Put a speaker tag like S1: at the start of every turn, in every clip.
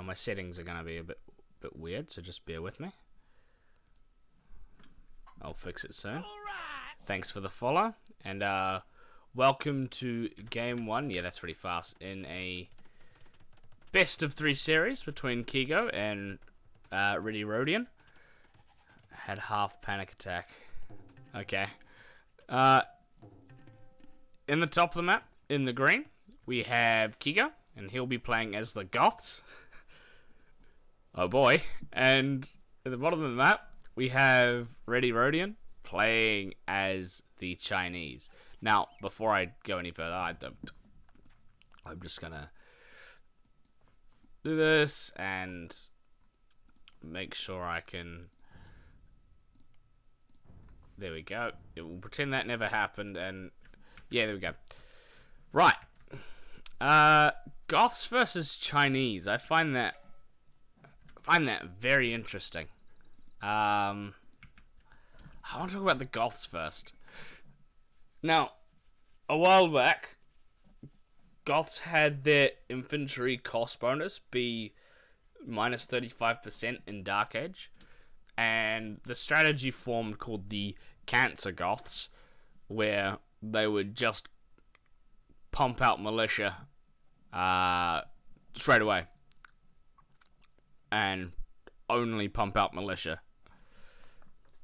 S1: my settings are going to be a bit weird, so just bear with me. I'll fix it soon. Thanks for the follow, and welcome to game 1. Yeah, that's pretty fast. In a best of 3 series between Kigo and RediRodion. Had half panic attack. Okay. In the top of the map, in the green, we have Kigo, and he'll be playing as the Goths. Oh boy. And at the bottom of the map, we have RediRodion playing as the Chinese. Now, before I go any further, I'm just gonna do this and make sure I can. There we go. It will pretend that never happened, and yeah, there we go. Right. Goths versus Chinese. I find that very interesting. I want to talk about the Goths first. Now, a while back, Goths had their infantry cost bonus be minus 35% in Dark Age, and the strategy formed called the Cancer Goths, where they would just pump out militia straight away, and only pump out militia.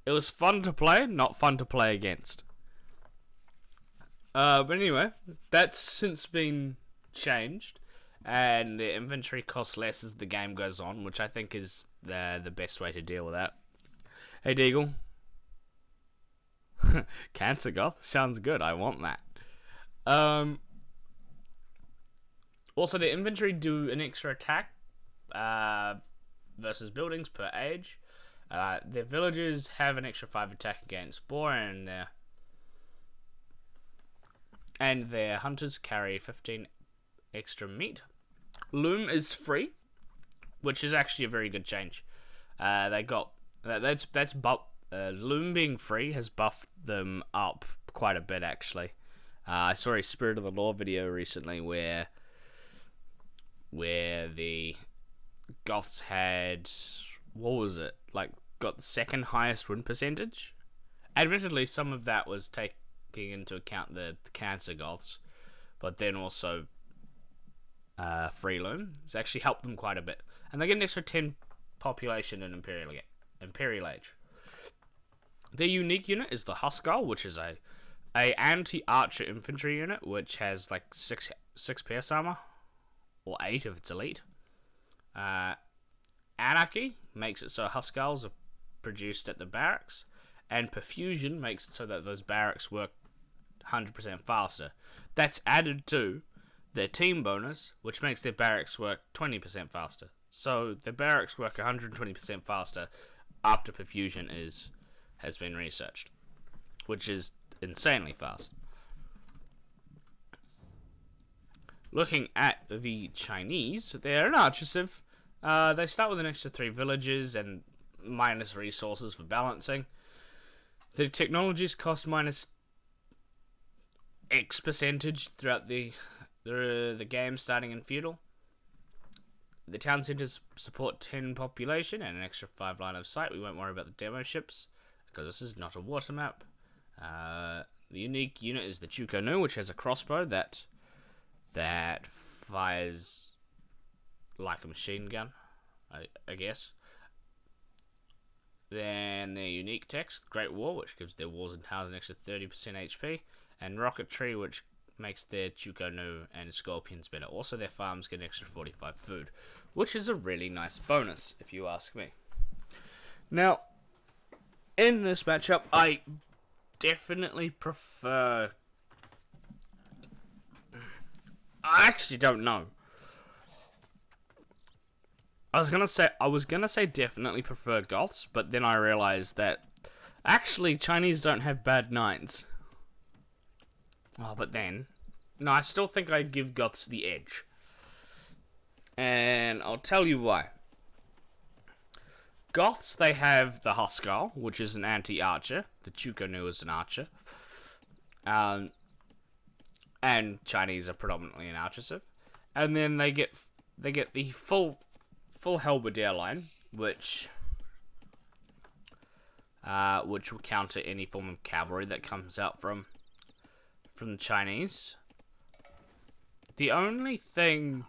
S1: It was fun to play, not fun to play against. But anyway, that's since been changed, and the inventory costs less as the game goes on, which I think is the best way to deal with that. Hey Deagle. Cancer Goth? Sounds good, I want that. Also, the inventory do an extra attack versus buildings per age. Their villagers have an extra 5 attack against boar, and their hunters carry 15 extra meat. Loom is free, which is actually a very good change. They got Loom being free has buffed them up quite a bit, actually. I saw a Spirit of the Law video recently where the Goths had, what was it, got the second highest win percentage. Admittedly, some of that was taking into account the Cancer Goths, but then also free Loom. It's actually helped them quite a bit, and they get an extra 10 population in Imperial Age. Their unique unit is the Huskar, which is a anti-archer infantry unit, which has 6 pierce armor, or 8 if it's elite. Anarchy makes it so Huskars are produced at the barracks, and Perfusion makes it so that those barracks work 100% faster. That's added to their team bonus, which makes their barracks work 20% faster. So the barracks work 120% faster after Perfusion has been researched, which is insanely fast. Looking at the Chinese, they're an archer civ. They start with an extra 3 villages and minus resources for balancing. The technologies cost minus X percentage throughout the game, starting in feudal. The town centers support 10 population and an extra 5 line of sight. We won't worry about the demo ships because this is not a water map. The unique unit is the Chuko Nu, which has a crossbow that fires like a machine gun, I guess. Then their unique text, Great War, which gives their walls and towers an extra 30% HP, and Rocketry, which makes their Chuko Nu and Scorpions better. Also, their farms get an extra 45 food, which is a really nice bonus, if you ask me. Now, in this matchup, I definitely prefer... I actually don't know. I was gonna say definitely prefer Goths, but then I realized that actually Chinese don't have bad knights. Oh, but then, no, I still think I'd give Goths the edge, and I'll tell you why. Goths, they have the Huskar, which is an anti-archer. The Chuko Nu is an archer. And Chinese are predominantly an archer civ. And then they get the full full halberdier line, which will counter any form of cavalry that comes out from the Chinese. The only thing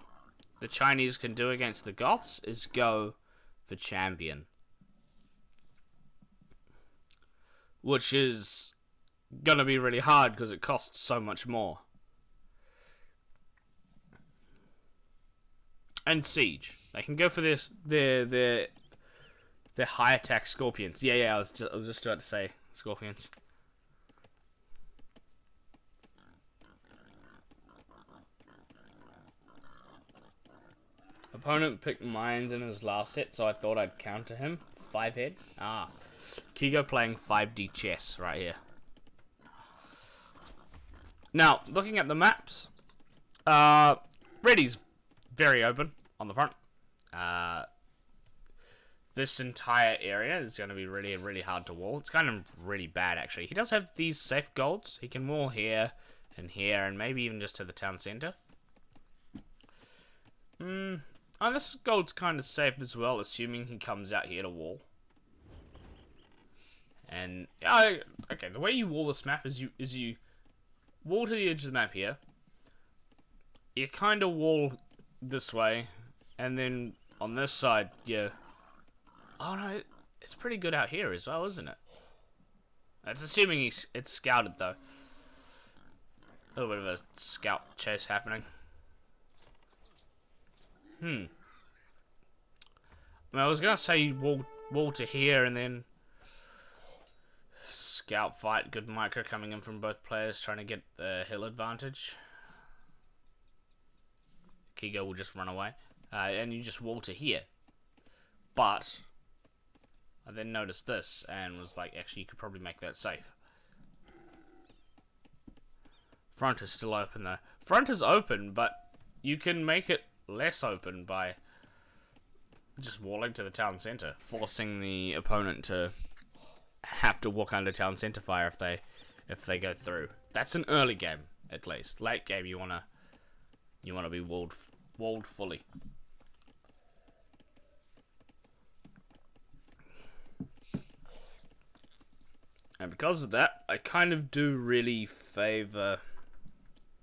S1: the Chinese can do against the Goths is go for champion, which is gonna be really hard because it costs so much more. And siege, they can go for this their high attack scorpions. Yeah, I was just about to say scorpions. Opponent picked mines in his last set, so I thought I'd counter him. 5 head. Kigo playing 5D chess right here. Now, looking at the maps, Redi's very open on the front. This entire area is going to be really, really hard to wall. It's kind of really bad, actually. He does have these safe golds. He can wall here, and maybe even just to the town center. Oh, this gold's kind of safe as well, assuming he comes out here to wall. And okay, the way you wall this map is you wall to the edge of the map here. You kind of wall this way, and then on this side, you. Oh no, it's pretty good out here as well, isn't it? That's assuming it's scouted though. A little bit of a scout chase happening. I mean, I was gonna say you wall to here and then scout fight. Good micro coming in from both players, trying to get the hill advantage. Kigo will just run away, and you just wall to here. But I then noticed this and was like, actually, you could probably make that safe. Front is still open though. Front is open, but you can make it less open by just walling to the town center, forcing the opponent to have to walk under town center fire if they go through. That's an early game, at least. Late game, you wanna be walled fully. And because of that, I kind of do really favor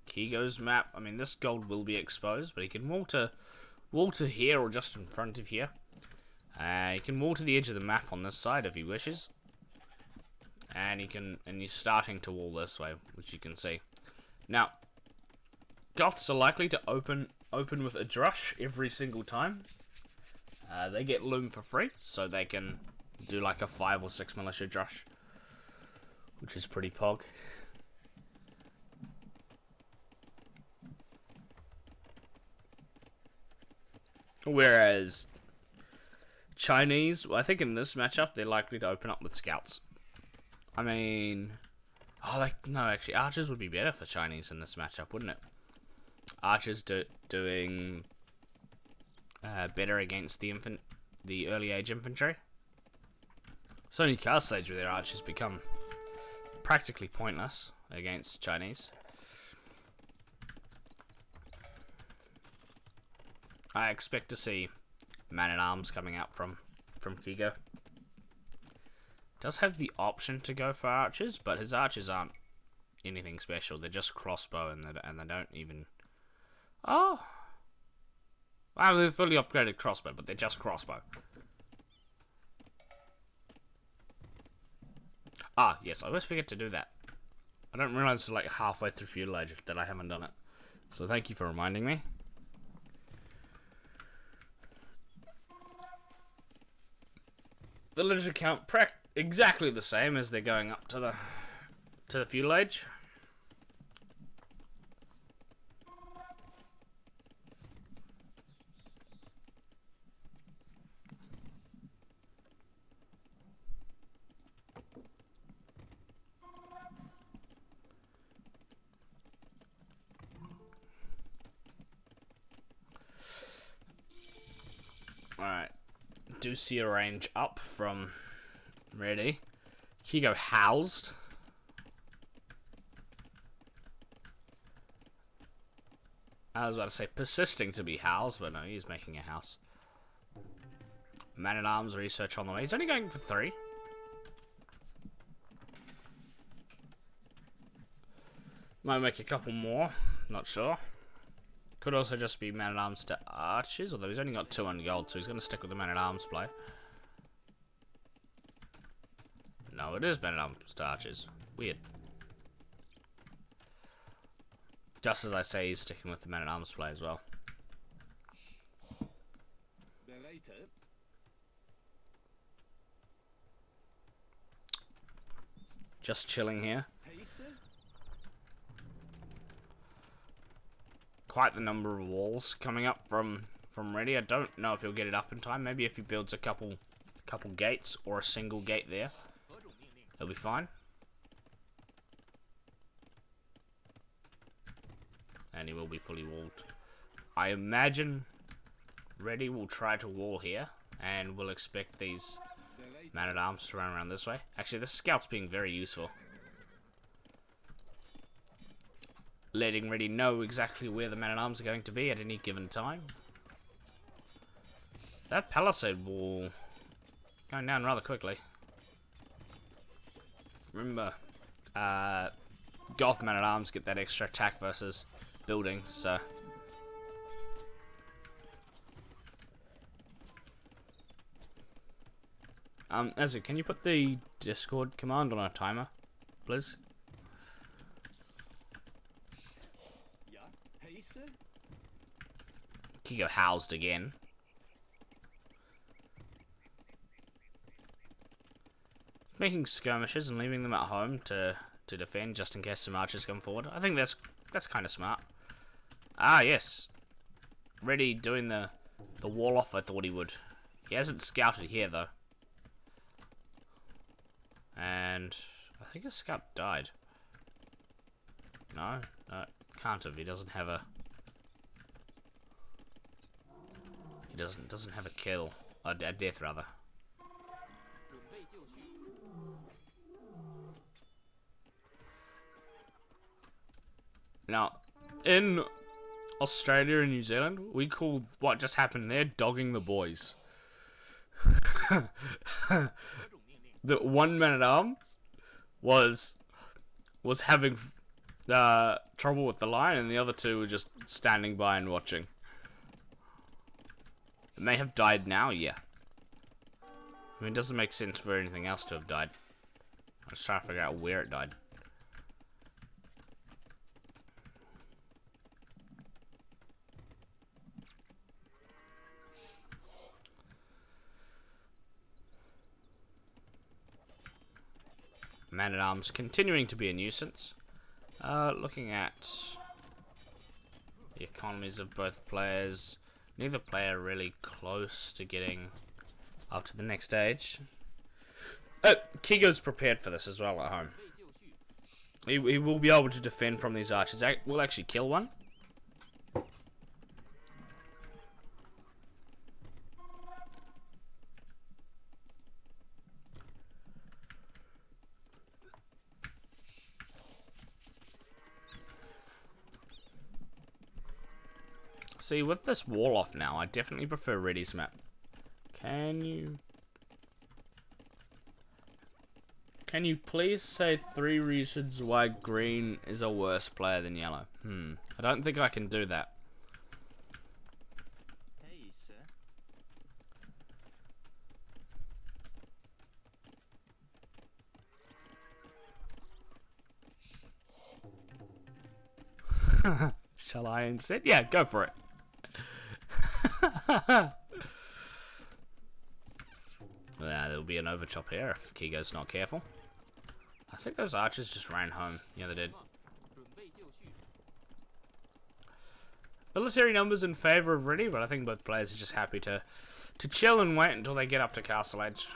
S1: Kigo's map. I mean, this gold will be exposed, but he can wall to here or just in front of here. He can wall to the edge of the map on this side if he wishes. And he's starting to wall this way, which you can see. Now, Goths are likely to open with a drush every single time. They get loom for free, so they can do like a 5 or 6 militia drush, which is pretty pog. Whereas Chinese, well, I think in this matchup, they're likely to open up with scouts. I mean, no, actually, archers would be better for Chinese in this matchup, wouldn't it? Archers doing better against the early age infantry. It's only cast stage where their archers become practically pointless against Chinese. I expect to see man-at-arms coming out from Kigo. Does have the option to go for archers, but his archers aren't anything special. They're just crossbow, and they don't even. Oh, well, they're fully upgraded crossbow, but they're just crossbow. Yes, I always forget to do that. I don't realize like halfway through Feudal Age that I haven't done it. So thank you for reminding me. Villager count exactly the same as they're going up to the Feudal Age. Alright. Do see a range up from Redi. Kigo housed. I was about to say persisting to be housed, but no, he's making a house. Man-at-Arms research on the way. He's only going for 3. Might make a couple more. Not sure. Could also just be Man-at-Arms to Archers, although he's only got 200 gold, so he's going to stick with the Man-at-Arms play. No, it is Man-at-Arms to Archers. Weird. Just as I say, he's sticking with the Man-at-Arms play as well. Just chilling here. Quite the number of walls coming up from Redi. I don't know if he'll get it up in time. Maybe if he builds a couple gates or a single gate there, he'll be fine. And he will be fully walled. I imagine Redi will try to wall here, and we'll expect these Man-at-Arms to run around this way. Actually, this scout's being very useful. Letting Redi know exactly where the Man-at-Arms are going to be at any given time. That palisade wall going down rather quickly. Remember, Goth Man-at-Arms get that extra attack versus buildings, so... Ezra, can you put the Discord command on a timer, please? Kigo housed again. Making skirmishes and leaving them at home to defend just in case some archers come forward. I think that's kind of smart. Ah, yes. Redi doing the wall off I thought he would. He hasn't scouted here though. And I think a scout died. No, can't have. He doesn't have a. He doesn't have a kill, a death rather. Now, in Australia and New Zealand, we call what just happened there dogging the boys. The one Man-at-Arms was having trouble with the line, and the other two were just standing by and watching. It may have died now, yeah. I mean, it doesn't make sense for anything else to have died. I'm just trying to figure out where it died. Man-at-Arms continuing to be a nuisance. Looking at the economies of both players, neither player really close to getting up to the next stage. Kigo's prepared for this as well at home. He will be able to defend from these archers. We'll actually kill one. See, with this wall off now, I definitely prefer Redi's map. Can you please say 3 reasons why green is a worse player than yellow? I don't think I can do that. Shall I instead? Yeah, go for it. There'll be an overchop here if Kigo's not careful. I think those archers just ran home. Yeah, they did. Military numbers in favour of Redi, but I think both players are just happy to chill and wait until they get up to Castle Edge.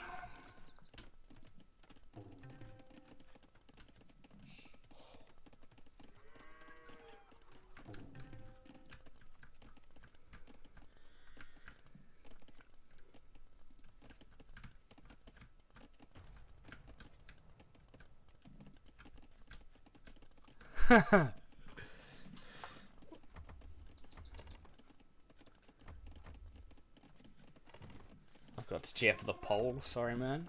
S1: Got to cheer for the pole. Sorry, man.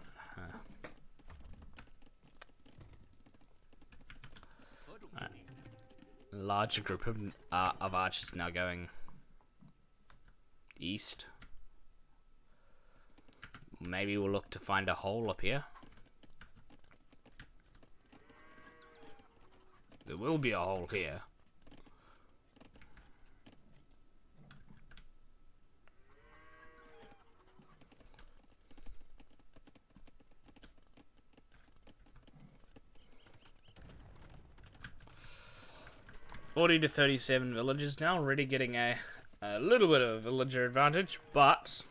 S1: Right. Larger group of archers now going east. Maybe we'll look to find a hole up here. There will be a hole here. $40 to 37 villagers now, already getting a little bit of villager advantage, but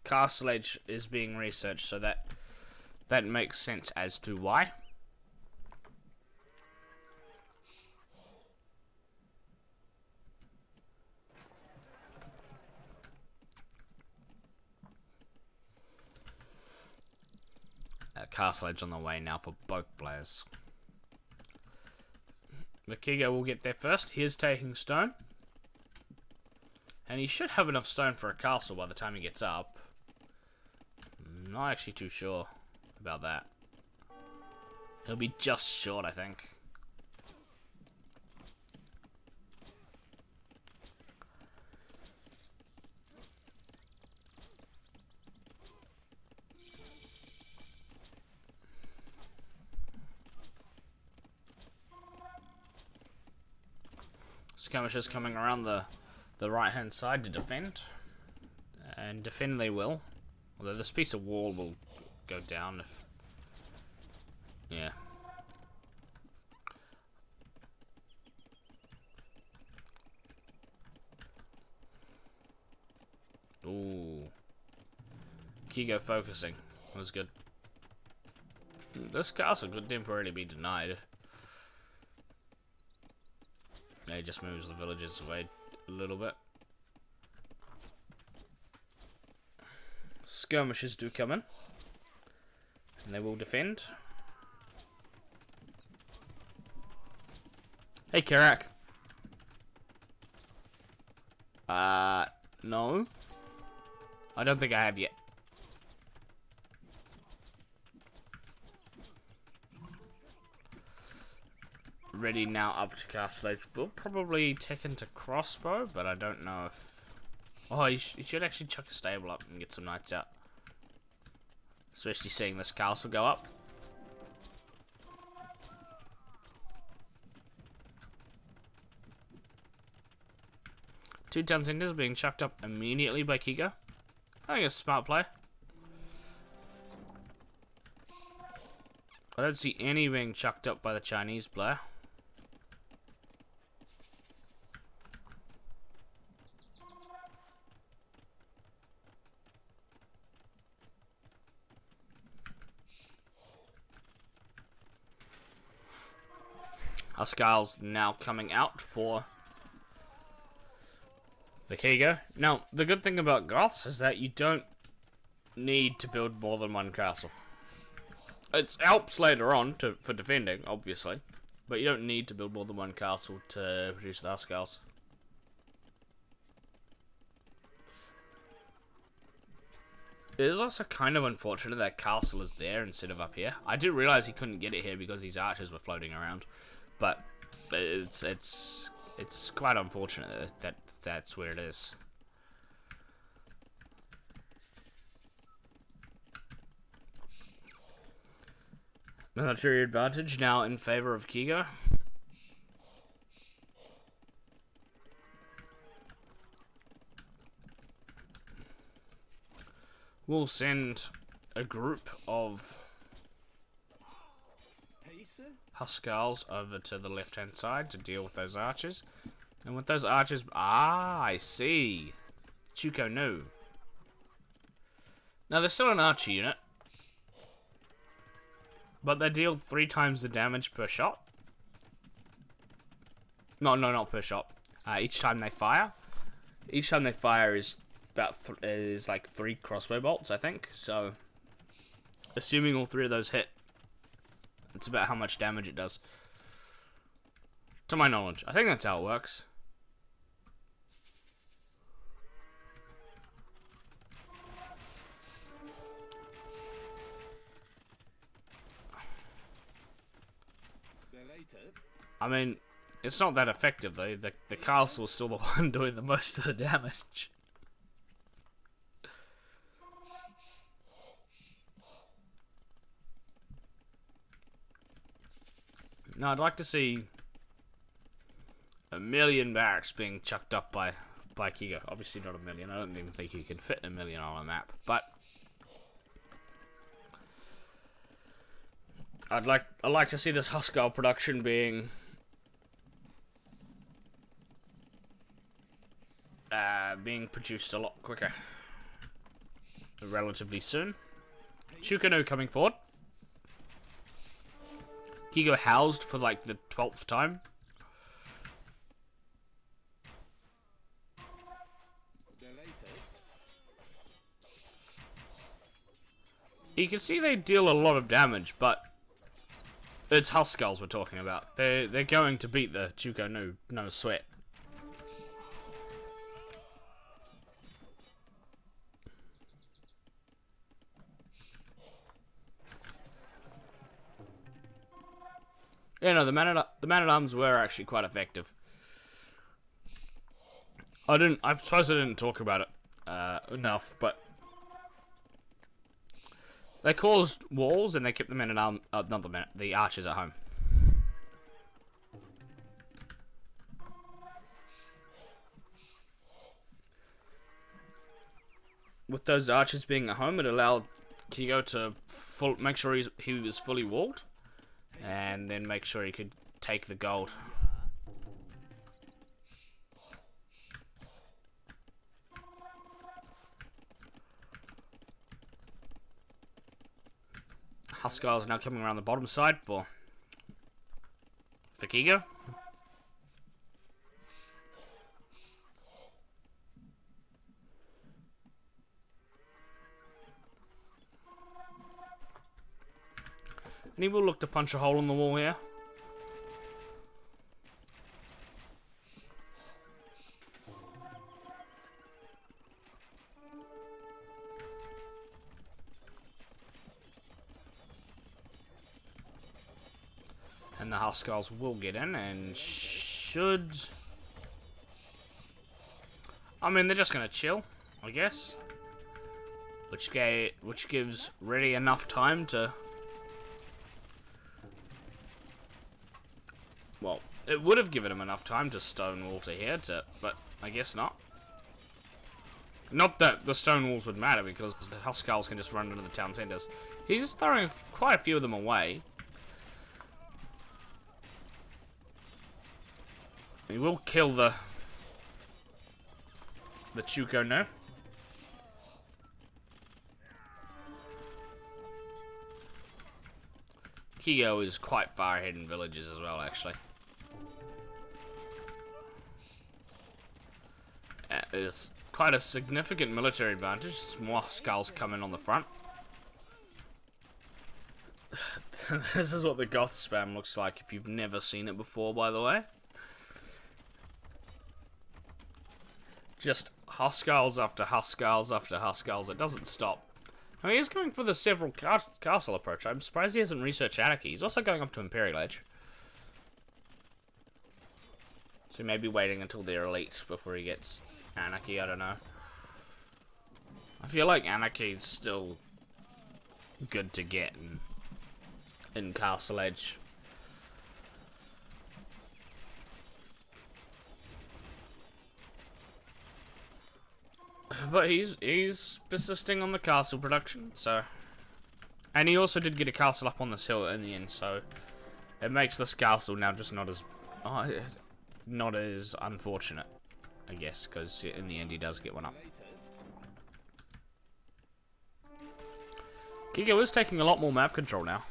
S1: Castle Edge is being researched, so that makes sense as to why. Castle Edge on the way now for both players. The Kigo will get there first. He's taking stone. And he should have enough stone for a castle by the time he gets up. I'm not actually too sure about that. He'll be just short, I think. Skirmishers coming around the right hand side to defend, and defend they will, although this piece of wall will go down if, yeah. Ooh, Kigo focusing was good. This castle could temporarily be denied. He just moves the villagers away a little bit. Skirmishers do come in, and they will defend. Hey, Karak. No. I don't think I have yet. Ready now up to Castle Edge. We'll probably take into crossbow, but I don't know if... Oh, you should actually chuck a stable up and get some knights out. Especially seeing this castle go up. Two town centers being chucked up immediately by Kigo. I think it's a smart play. I don't see any being chucked up by the Chinese player. Huskarls now coming out for the Kigo. Now, the good thing about Goths is that you don't need to build more than one castle. It helps later on for defending, obviously, but you don't need to build more than one castle to produce the Huskarls. It is also kind of unfortunate that castle is there instead of up here. I didn't realize he couldn't get it here because these archers were floating around. But it's quite unfortunate that that's where it is. Military advantage now in favor of Kigo. We'll send a group of Huskarls over to the left-hand side to deal with those archers. And with those archers... Ah, I see. Chuko knew. Now, they're still an archer unit. But they deal 3 times the damage per shot. No, not per shot. Each time they fire. Each time they fire is about is like 3 crossbow bolts, I think. So, assuming all 3 of those hit, it's about how much damage it does. To my knowledge. I think that's how it works. I mean, it's not that effective though. The castle's still the one doing the most of the damage. No, I'd like to see 1,000,000 barracks being chucked up by Kigo. Obviously not 1,000,000. I don't even think you can fit 1,000,000 on a map. But I'd like to see this Huskarl production being produced a lot quicker, relatively soon. Shukano coming forward. Kigo housed for like the 12th time. You can see they deal a lot of damage, but it's Huskarls we're talking about. They're going to beat the Chuko, no sweat. Yeah, no, the man-at-arms were actually quite effective. I suppose I didn't talk about it enough, but they caused walls and they kept the men-at-arms, the archers at home. With those archers being at home, it allowed Kigo to make sure he was fully walled, and then make sure he could take the gold. Huskarls now coming around the bottom side for Kigo. And he will look to punch a hole in the wall here. And the Huskarls will get in and should... I mean, they're just going to chill, I guess. Which gives Redi enough time to... Well, it would have given him enough time to stone wall to here, but I guess not. Not that the stone walls would matter, because the Huskarls can just run into the town centers. He's throwing quite a few of them away. He will kill the Chuko now. Kigo is quite far ahead in villages as well, actually. There's quite a significant military advantage. More skulls coming on the front. This is what the goth spam looks like if you've never seen it before, by the way. Just Huskarls after Huskarls after Huskarls. It doesn't stop. I mean, he's going for the several castle approach. I'm surprised he hasn't researched Anarchy. He's also going up to Imperial Age. So he may be waiting until they're elite before he gets Anarchy. I don't know. I feel like Anarchy is still good to get in Castle Edge. But he's persisting on the castle production, so... And he also did get a castle up on this hill in the end, so... It makes this castle now just not as unfortunate, I guess, because in the end he does get one up. Kigo is taking a lot more map control now.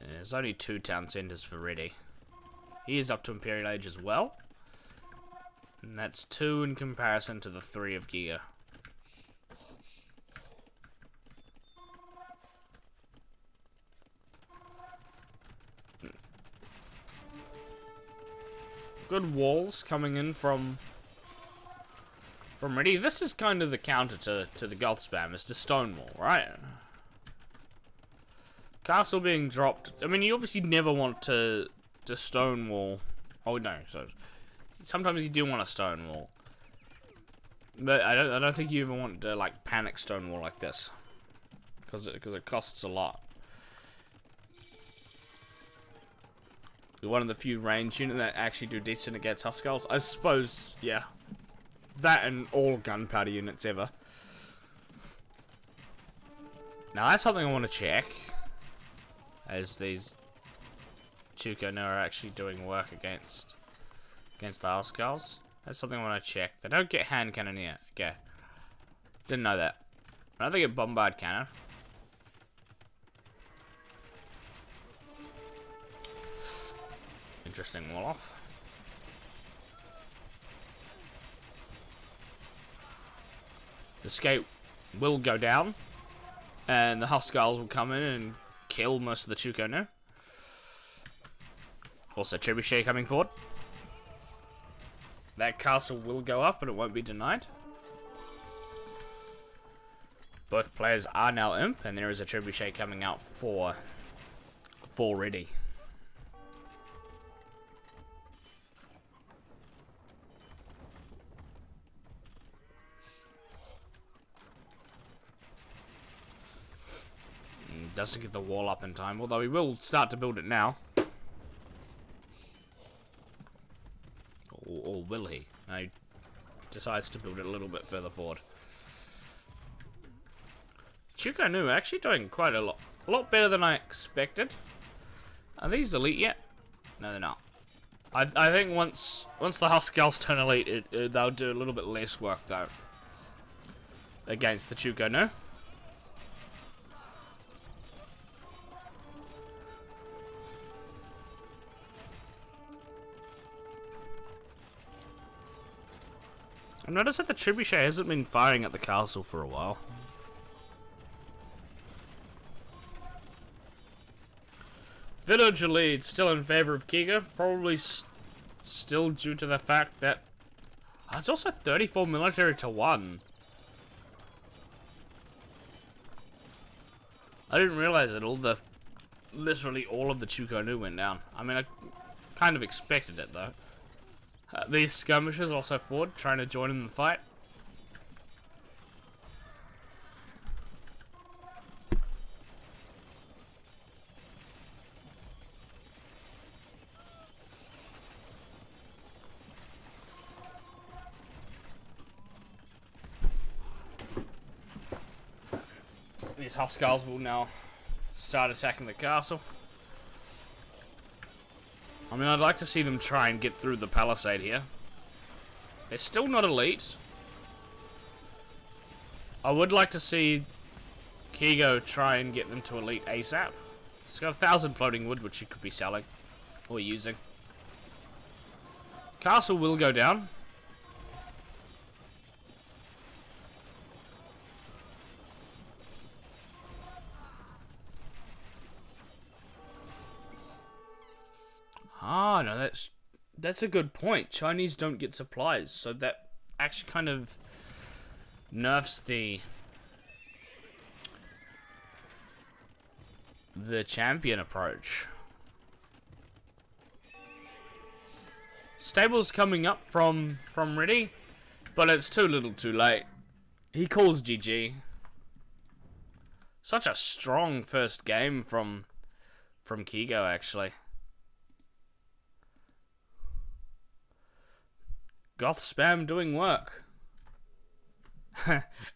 S1: There's only 2 town centers for Redi. He is up to Imperial Age as well. And that's 2 in comparison to the 3 of Kigo. good walls coming in from Redi. This is kind of the counter to the Goth spam. It's the stone wall, right? Castle being dropped. I mean, you obviously never want to stone wall. Oh no, so sometimes you do want a stone wall, but I don't think you even want to like panic stone wall like this, because it costs a lot. You're one of the few range units that actually do decent against Huskarls, I suppose. Yeah, that and all gunpowder units ever. Now that's something I want to check, as these Chuko now are actually doing work against the Huskarls. That's something I want to check. They don't get hand cannon here. Okay. Didn't know that. I don't think it bombard cannon. Interesting wall-off. The skate will go down, and the Huskarls will come in and kill most of the Chuko now. Also, Trebuchet coming forward. That castle will go up, but it won't be denied. Both players are now imp, and there is a Trebuchet coming out for Redi. Doesn't get the wall up in time, although he will start to build it now. Or will he? No, he decides to build it a little bit further forward. Chuko Nu actually doing quite a lot better than I expected. Are these elite yet? No, they're not. I think once the Huskarls turn elite, they'll do a little bit less work though against the Chuko Nu. I've noticed that the Trebuchet hasn't been firing at the castle for a while. Village lead still in favor of Kigo, probably still due to the fact that it's also 34 military to 1. I didn't realize that literally all of the Chuko Nu went down. I mean, I kind of expected it though. These skirmishers also forward, trying to join in the fight. These Huskarls will now start attacking the castle. I mean, I'd like to see them try and get through the palisade here. They're still not elite. I would like to see Kigo try and get them to elite ASAP. He's got 1,000 floating wood, which he could be selling or using. Castle will go down. Ah, no, that's a good point. Chinese don't get supplies, so that actually kind of nerfs the champion approach. Stable's coming up from Redi, but it's too little too late. He calls GG. Such a strong first game from Kigo, actually. Goth spam doing work.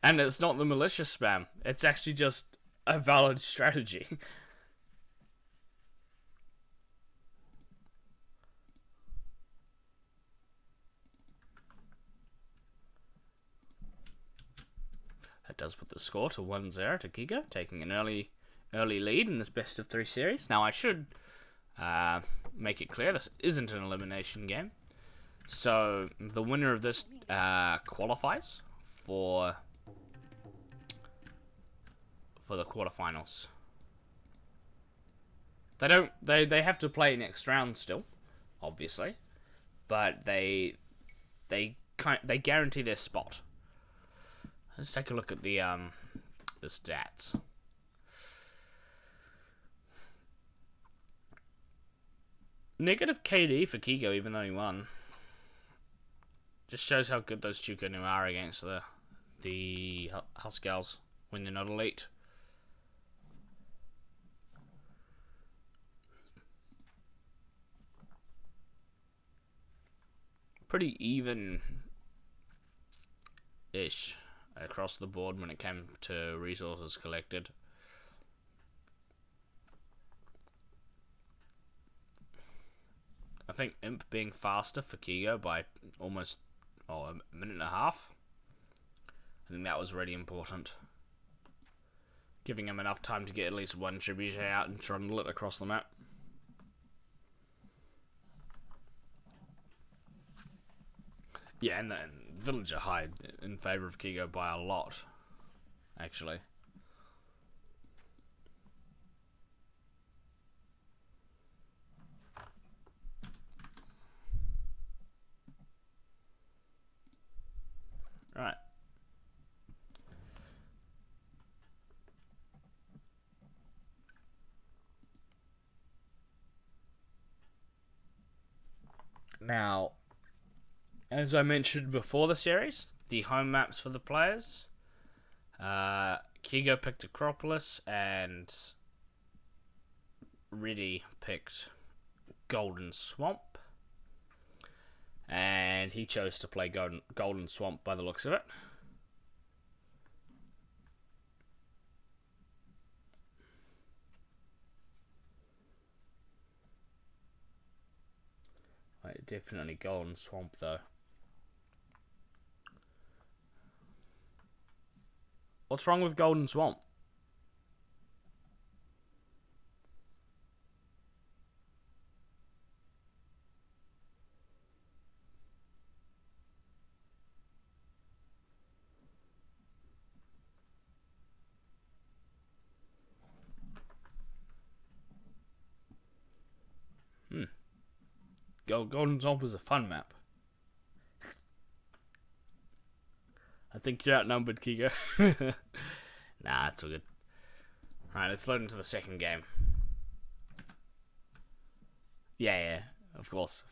S1: And it's not the malicious spam. It's actually just a valid strategy. That does put the score to 1-0 to Kigo, taking an early lead in this best of 3 series. Now I should make it clear, this isn't an elimination game. So the winner of this qualifies for the quarterfinals. They have to play next round still, obviously, but they guarantee their spot. Let's take a look at the stats. Negative KD for Kigo, even though he won. Just shows how good those Chukunu are against the Huskarls when they're not elite. Pretty even-ish across the board when it came to resources collected. I think Imp being faster for Kigo by almost a minute and a half. I think that was really important. Giving him enough time to get at least one tributary out and trundle it across the map. Yeah, and then Villager high in favour of Kigo by a lot, actually. Right. Now, as I mentioned before the series, the home maps for the players. Kigo picked Acropolis and Redi picked Golden Swamp. And he chose to play Golden Swamp by the looks of it. Wait, definitely Golden Swamp though. What's wrong with Golden Swamp? Golden Swamp is a fun map. I think you're outnumbered, Kigo. Nah, it's all good. Alright, let's load into the second game. Yeah, of course.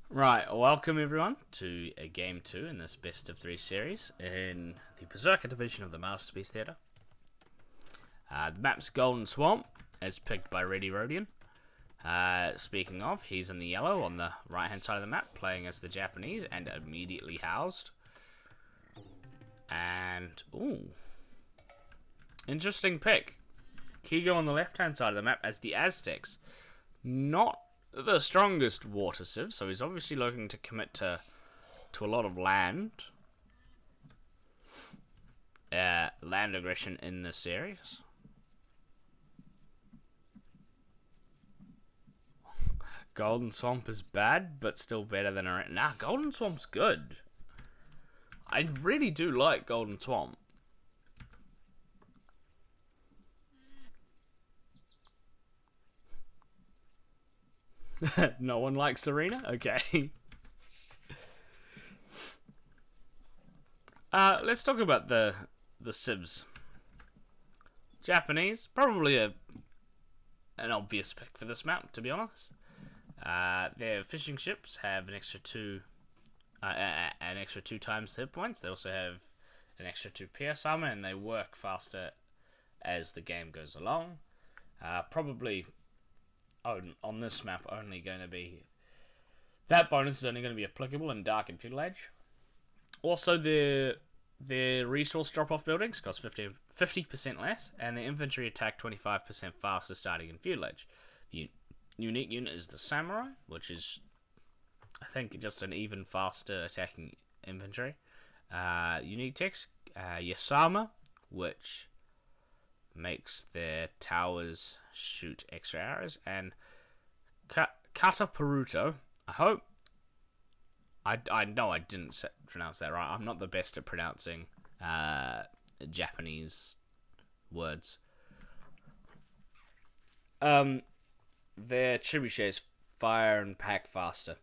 S1: Right, welcome everyone to Game 2 in this Best of 3 series in the Berserk division of the Mastapiece Theatre. The map's Golden Swamp, as picked by RediRodion. Speaking of, he's in the yellow on the right hand side of the map, playing as the Japanese and immediately housed. And, ooh, interesting pick. Kigo on the left hand side of the map as the Aztecs. Not the strongest water civ, so he's obviously looking to commit to a lot of land. Land aggression in this series. Golden Swamp is bad, but still better than a... Nah, Golden Swamp's good. I really do like Golden Swamp. No one likes Arena? Okay. Let's talk about the civs. Japanese, probably an obvious pick for this map, to be honest. Their fishing ships have an extra two times hit points. They also have an extra 2 PS armor, and they work faster as the game goes along. Probably on this map only going to be... That bonus is only going to be applicable in Dark and Feudal Age. Also, their resource drop-off buildings cost 50% less, and their infantry attack 25% faster starting in Feudal Age. The unique unit is the Samurai, which is, I think, just an even faster attacking infantry. Unique text, Yasama, which makes their towers shoot extra arrows, and Kataparuto. I know I didn't pronounce that right. I'm not the best at pronouncing Japanese words. their trebuchets fire and pack faster,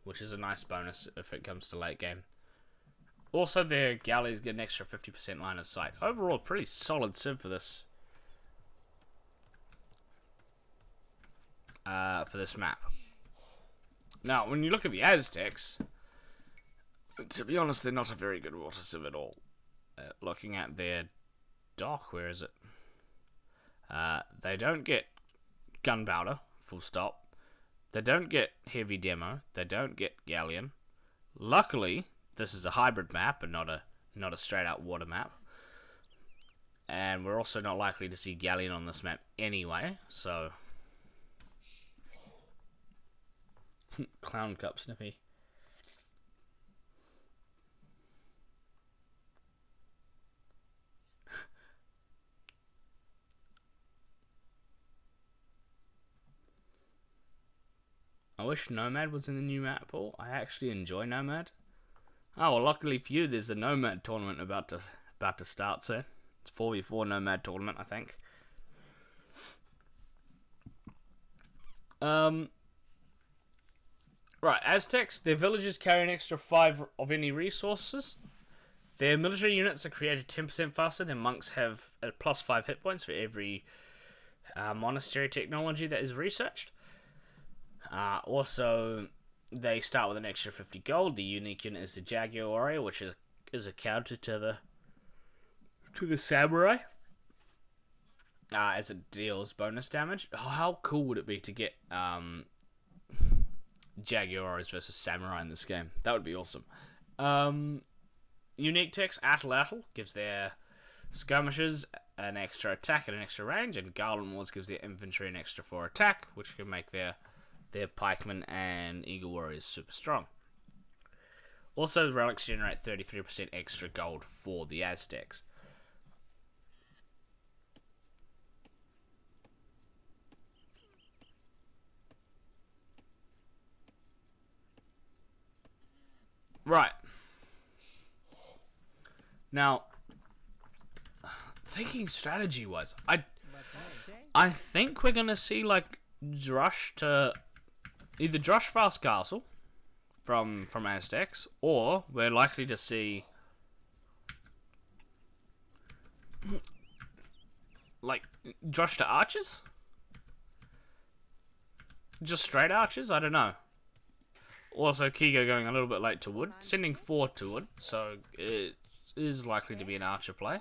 S1: which is a nice bonus if it comes to late game. Also, their galleys get an extra 50% line of sight. Overall, pretty solid civ for this map. Now, when you look at the Aztecs, to be honest, they're not a very good water civ at all. Looking at their dock, where is it? They don't get gunpowder, full stop. They don't get heavy demo. They don't get galleon. Luckily, this is a hybrid map and not a straight out water map. And we're also not likely to see galleon on this map anyway, so clown cup sniffy. I wish Nomad was in the new map pool. I actually enjoy Nomad. Oh well, luckily for you, there's a Nomad tournament about to start soon. It's 4v4 Nomad tournament, I think. Right, Aztecs, their villages carry an extra 5 of any resources. Their military units are created 10% faster. Their monks have a plus 5 hit points for every monastery technology that is researched. Also, they start with an extra 50 gold. The unique unit is the Jaguar Warrior, which is a counter to the Samurai, as it deals bonus damage. Oh, how cool would it be to get Jaguar Warriors versus Samurai in this game? That would be awesome. Unique text, Atl gives their skirmishers an extra attack and an extra range, and Garland Wars gives their infantry an extra 4 attack, which can make their pikemen and eagle warriors super strong. Also, relics generate 33% extra gold for the Aztecs. Right. Now, thinking strategy-wise, I think we're gonna see like Drush to either Drush Fast Castle from Aztecs, or we're likely to see like Drush to archers, just straight archers. I don't know. Also, Kigo going a little bit late to wood, sending 4 to wood, so it is likely to be an archer play.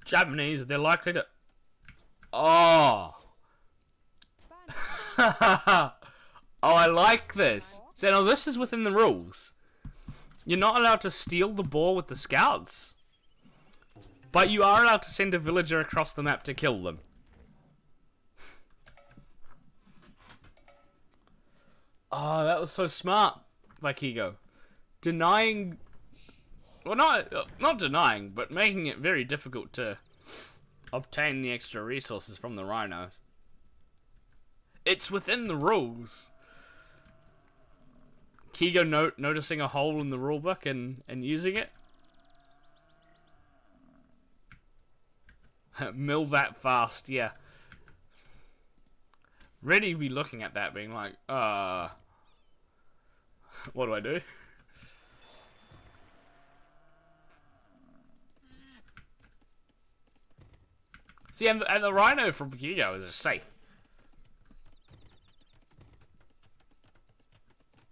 S1: Japanese, they're likely to... Oh! Oh, I like this. So now this is within the rules. You're not allowed to steal the ball with the scouts, but you are allowed to send a villager across the map to kill them. Oh, that was so smart by Kigo. Denying... Well, not denying, but making it very difficult to obtain the extra resources from the rhinos. It's within the rules. Kigo noticing a hole in the rulebook and using it. Mill that fast, yeah. Really be looking at that being like, what do I do? See, and the rhino from Kigo is safe.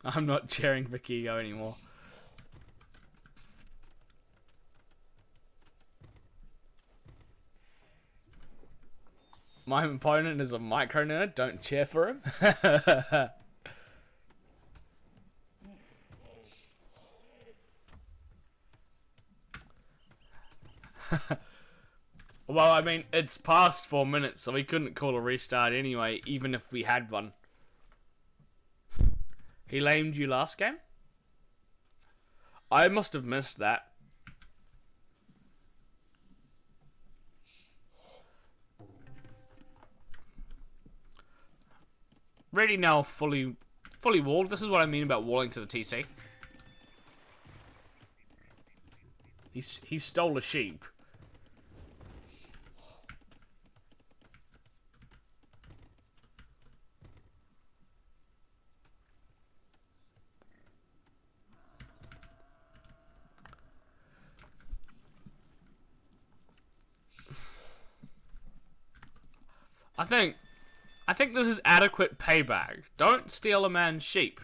S1: I'm not cheering for Kigo anymore. My opponent is a micro nerd. Don't cheer for him. Well, I mean, it's past 4 minutes, so we couldn't call a restart anyway, even if we had one. He lamed you last game? I must have missed that. Ready now, fully walled. This is what I mean about walling to the TC. He stole a sheep. I think this is adequate payback. Don't steal a man's sheep.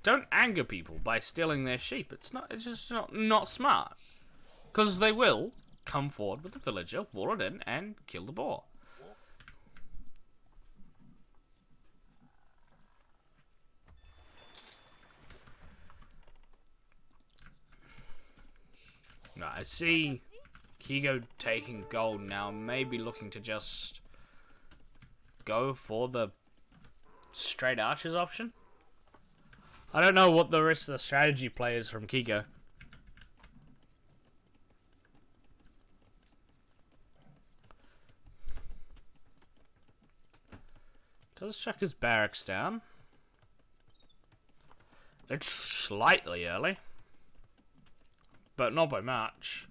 S1: Don't anger people by stealing their sheep. It's just not smart. Because they will come forward with the villager, wall it in, and kill the boar. No, I see Kigo taking gold now, maybe looking to just go for the straight archers option. I don't know what the rest of the strategy play is from Kigo. Does chuck his barracks down. It's slightly early, but not by much.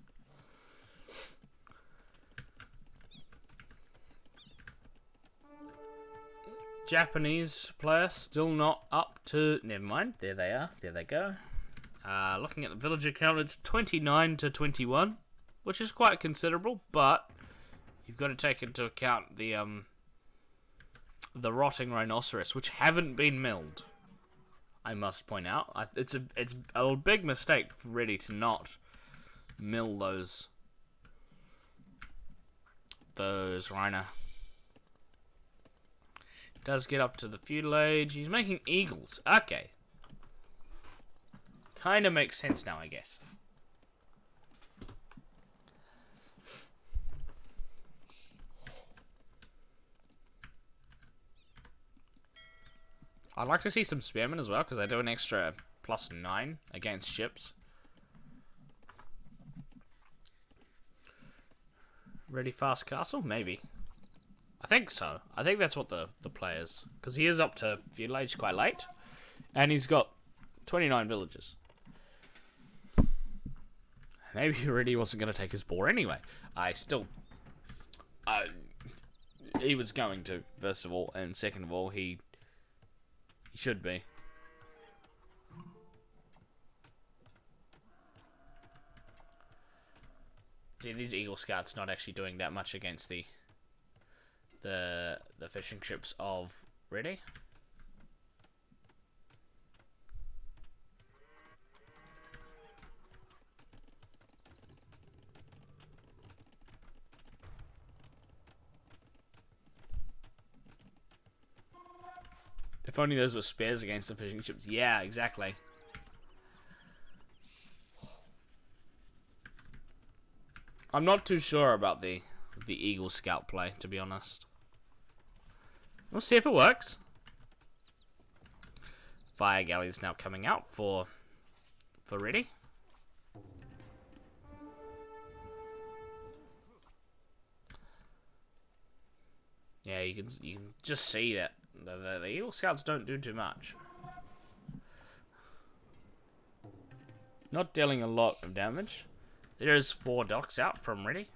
S1: Japanese player still not up to... Never mind. There they are. There they go. Looking at the villager count, it's 29 to 21, which is quite considerable, but you've got to take into account the rotting rhinoceros, which haven't been milled. I must point out, it's a big mistake for Redi to not mill those rhino. Does get up to the feudal age. He's making eagles. Okay. Kind of makes sense now, I guess. I'd like to see some spearmen as well, because I do an extra +9 against ships. Ready fast castle? Maybe. I think so. I think that's what the players... Because he is up to feudal age quite late. And he's got 29 villages. Maybe he really wasn't going to take his boar anyway. He was going to, first of all. And second of all, he should be. See, these Eagle Scouts not actually doing that much against the fishing ships of Redi. If only those were spares against the fishing ships. Yeah, exactly. I'm not too sure about the Eagle Scout play, to be honest. We'll see if it works. Fire galley is now coming out for Redi. Yeah, you can just see that the Eagle Scouts don't do too much. Not dealing a lot of damage. There's 4 docks out from Redi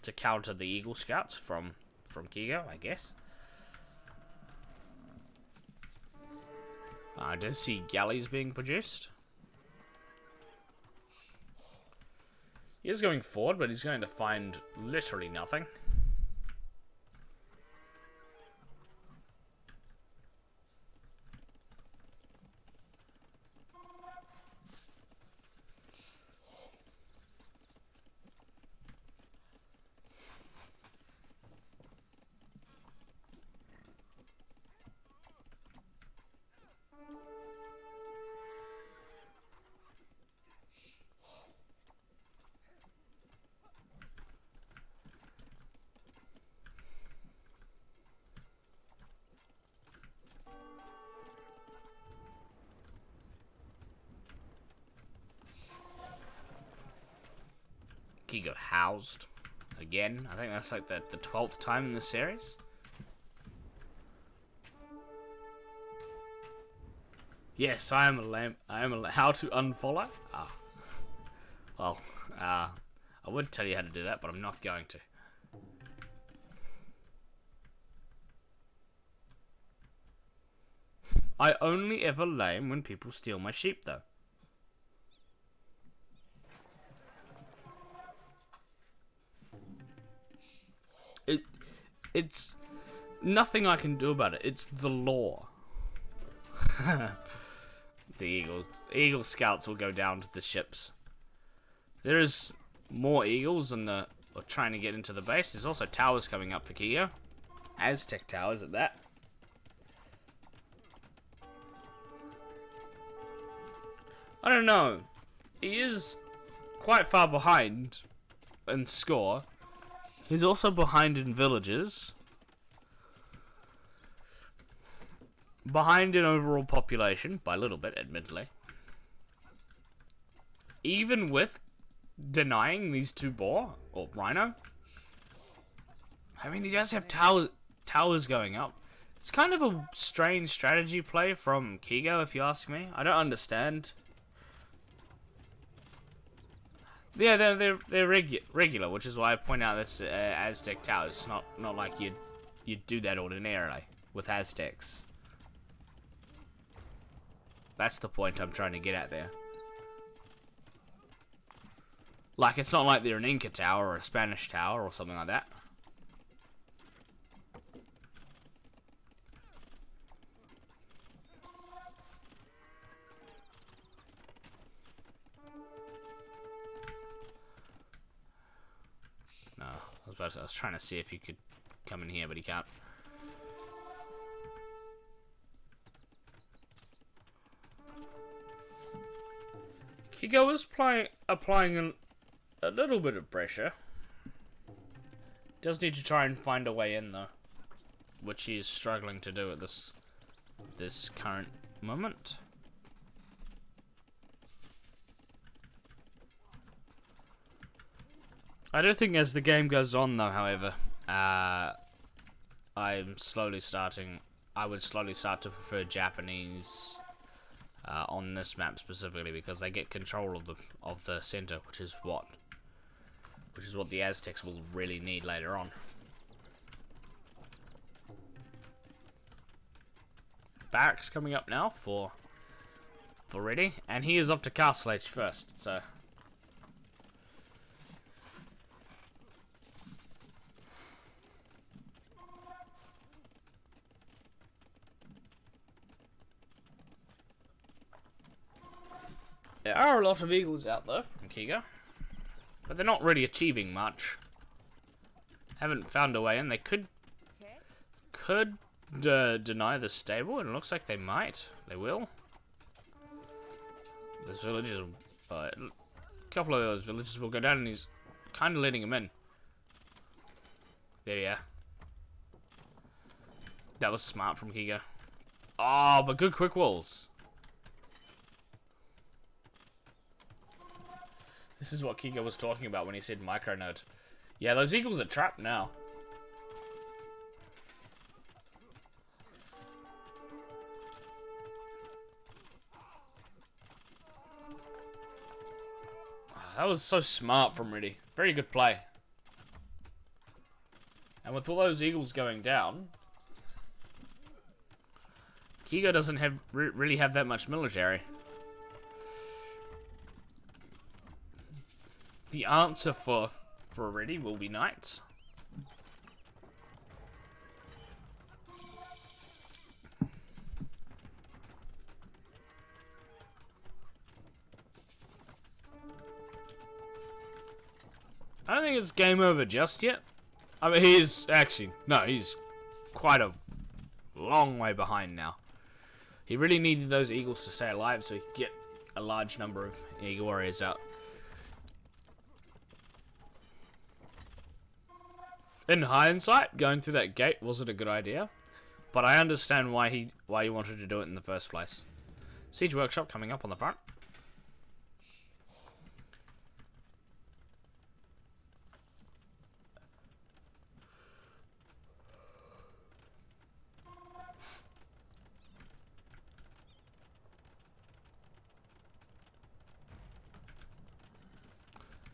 S1: to counter the Eagle Scouts from Kigo, I guess. I do see galleys being produced. He is going forward, but he's going to find literally nothing. Kigo housed again. I think that's like the 12th time in the series. Yes, I am a lame. How to unfollow? Ah, well, I would tell you how to do that, but I'm not going to. I only ever lame when people steal my sheep, though. It's nothing I can do about it. It's the law. The Eagle Scouts will go down to the ships. There is more eagles than the are trying to get into the base. There's also towers coming up for Kigo. Aztec towers at that. I don't know. He is quite far behind in score. He's also behind in villages. Behind in overall population, by a little bit, admittedly. Even with denying these two boar, or rhino. I mean, he does have towers going up. It's kind of a strange strategy play from Kigo, if you ask me. I don't understand. Yeah, they're regular, which is why I point out this Aztec towers. It's not like you'd do that ordinarily with Aztecs. That's the point I'm trying to get at there. Like, it's not like they're an Inca tower or a Spanish tower or something like that. No, I was trying to see if you could come in here, but he can't. Kigo is applying a little bit of pressure. Does need to try and find a way in though, which he is struggling to do at this current moment. I do think as the game goes on though, however, I would slowly start to prefer Japanese on this map specifically, because they get control of the center, which is what the Aztecs will really need later on. Barracks coming up now for Redi, and he is up to Castle Age first, so. There are a lot of eagles out there from Kigo, but they're not really achieving much. Haven't found a way in. They could deny the stable, and it looks like they might. They will. Those villages, a couple of those villages will go down, and he's kind of letting them in. There you are. That was smart from Kigo. Oh, but good quick walls. This is what Kigo was talking about when he said micronode. Yeah, those eagles are trapped now. That was so smart from Redi. Very good play. And with all those eagles going down, Kigo doesn't really have that much military. The answer for Redi will be knights. I don't think it's game over just yet. I mean, he's quite a long way behind now. He really needed those eagles to stay alive so he could get a large number of eagle warriors out. In hindsight, going through that gate wasn't a good idea, but I understand why he wanted to do it in the first place. Siege Workshop coming up on the front.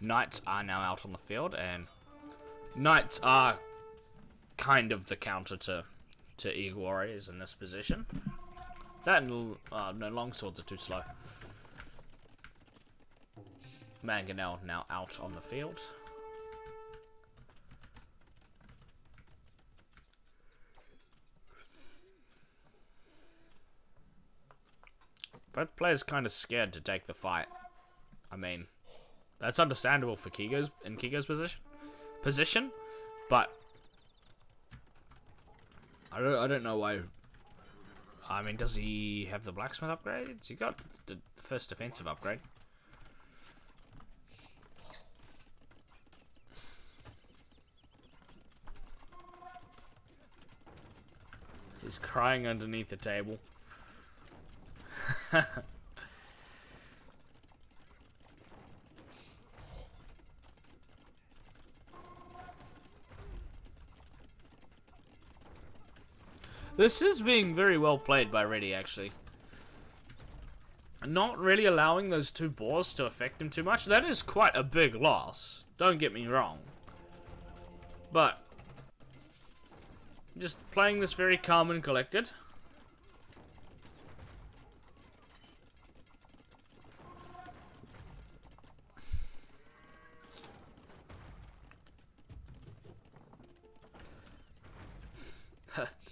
S1: Knights are now out on the field, and Knights are kind of the counter to Eagle Warriors in this position. That and no, longswords are too slow. Mangonel now out on the field. Both players kind of scared to take the fight. I mean, that's understandable for Kigo's position, but I don't know why. I mean, does he have the blacksmith upgrades? He got the first defensive upgrade. He's crying underneath the table. This is being very well played by Redi, actually. Not really allowing those two boars to affect him too much. That is quite a big loss. Don't get me wrong. But just playing this very calm and collected.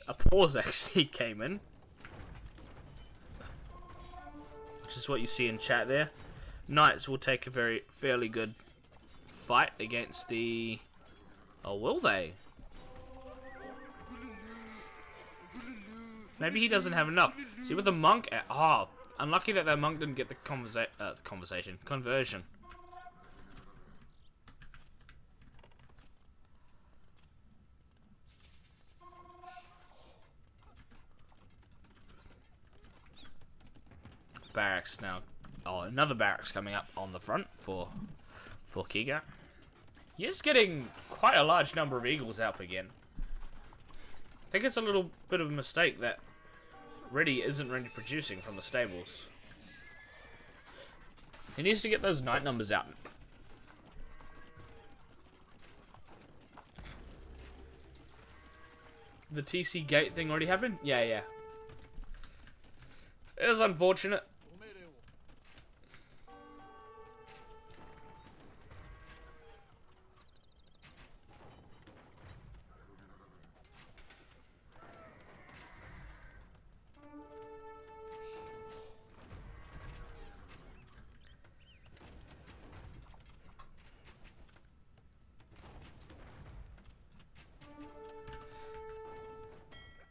S1: A pause actually came in, which is what you see in chat there. Knights will take a fairly good fight against the... Oh, will they? Maybe he doesn't have enough. See, with the monk... unlucky that monk didn't get the conversion. Barracks now. Oh, another barracks coming up on the front for Kigo. He is getting quite a large number of eagles out again. I think it's a little bit of a mistake that Redi isn't really producing from the stables. He needs to get those knight numbers out. The TC gate thing already happened? Yeah. It was unfortunate.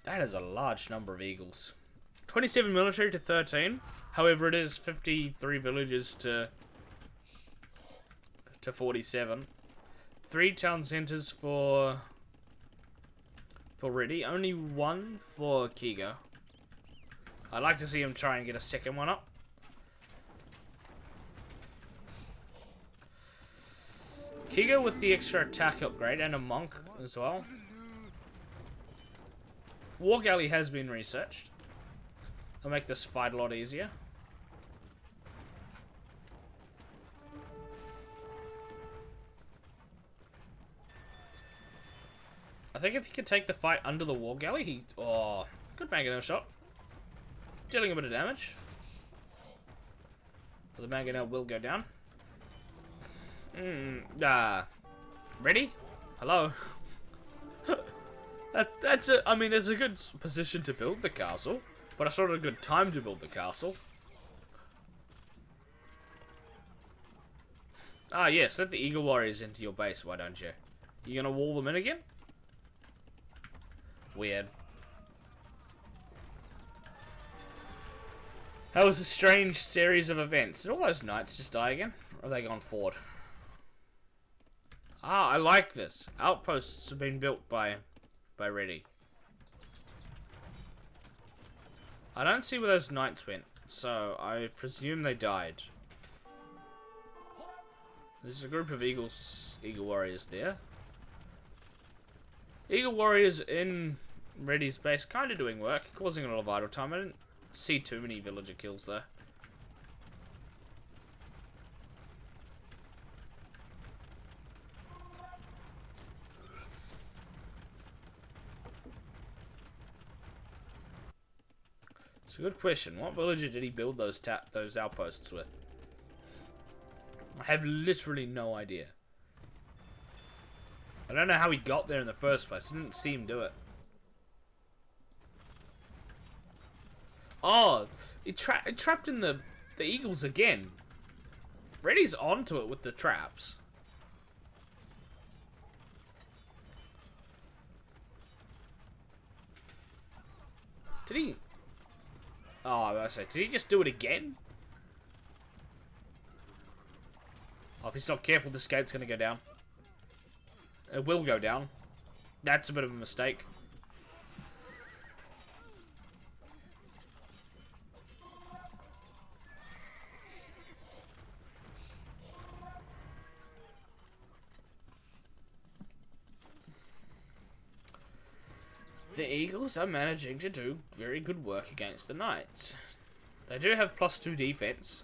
S1: That is a large number of eagles. 27 military to 13. However, it is 53 villages to 47. 3 town centers for Redi. Only 1 for Kigo. I'd like to see him try and get a second one up. Kigo with the extra attack upgrade and a monk as well. War Galley has been researched. It'll make this fight a lot easier. I think if he could take the fight under the War Galley, he... Oh, good mangonel shot. Dealing a bit of damage. But the mangonel will go down. Redi? Hello? I mean, it's a good position to build the castle, but it's not a good time to build the castle. Ah, yes, let the Eagle Warriors into your base, why don't you? You gonna wall them in again? Weird. That was a strange series of events. Did all those knights just die again? Or are they gone forward? Ah, I like this. Outposts have been built by Redi. I don't see where those knights went, so I presume they died. There's a group of Eagle Warriors there. Eagle Warriors in Redi's base, kind of doing work, causing a lot of idle time. I didn't see too many villager kills there. It's a good question. What villager did he build those outposts with? I have literally no idea. I don't know how he got there in the first place. I didn't see him do it. Oh, he trapped in the eagles again. Reddy's onto it with the traps. Did he? Oh, I was gonna say, did he just do it again? Oh, if he's not careful, this gate's gonna go down. It will go down. That's a bit of a mistake. The Eagles are managing to do very good work against the Knights. They do have +2 defense.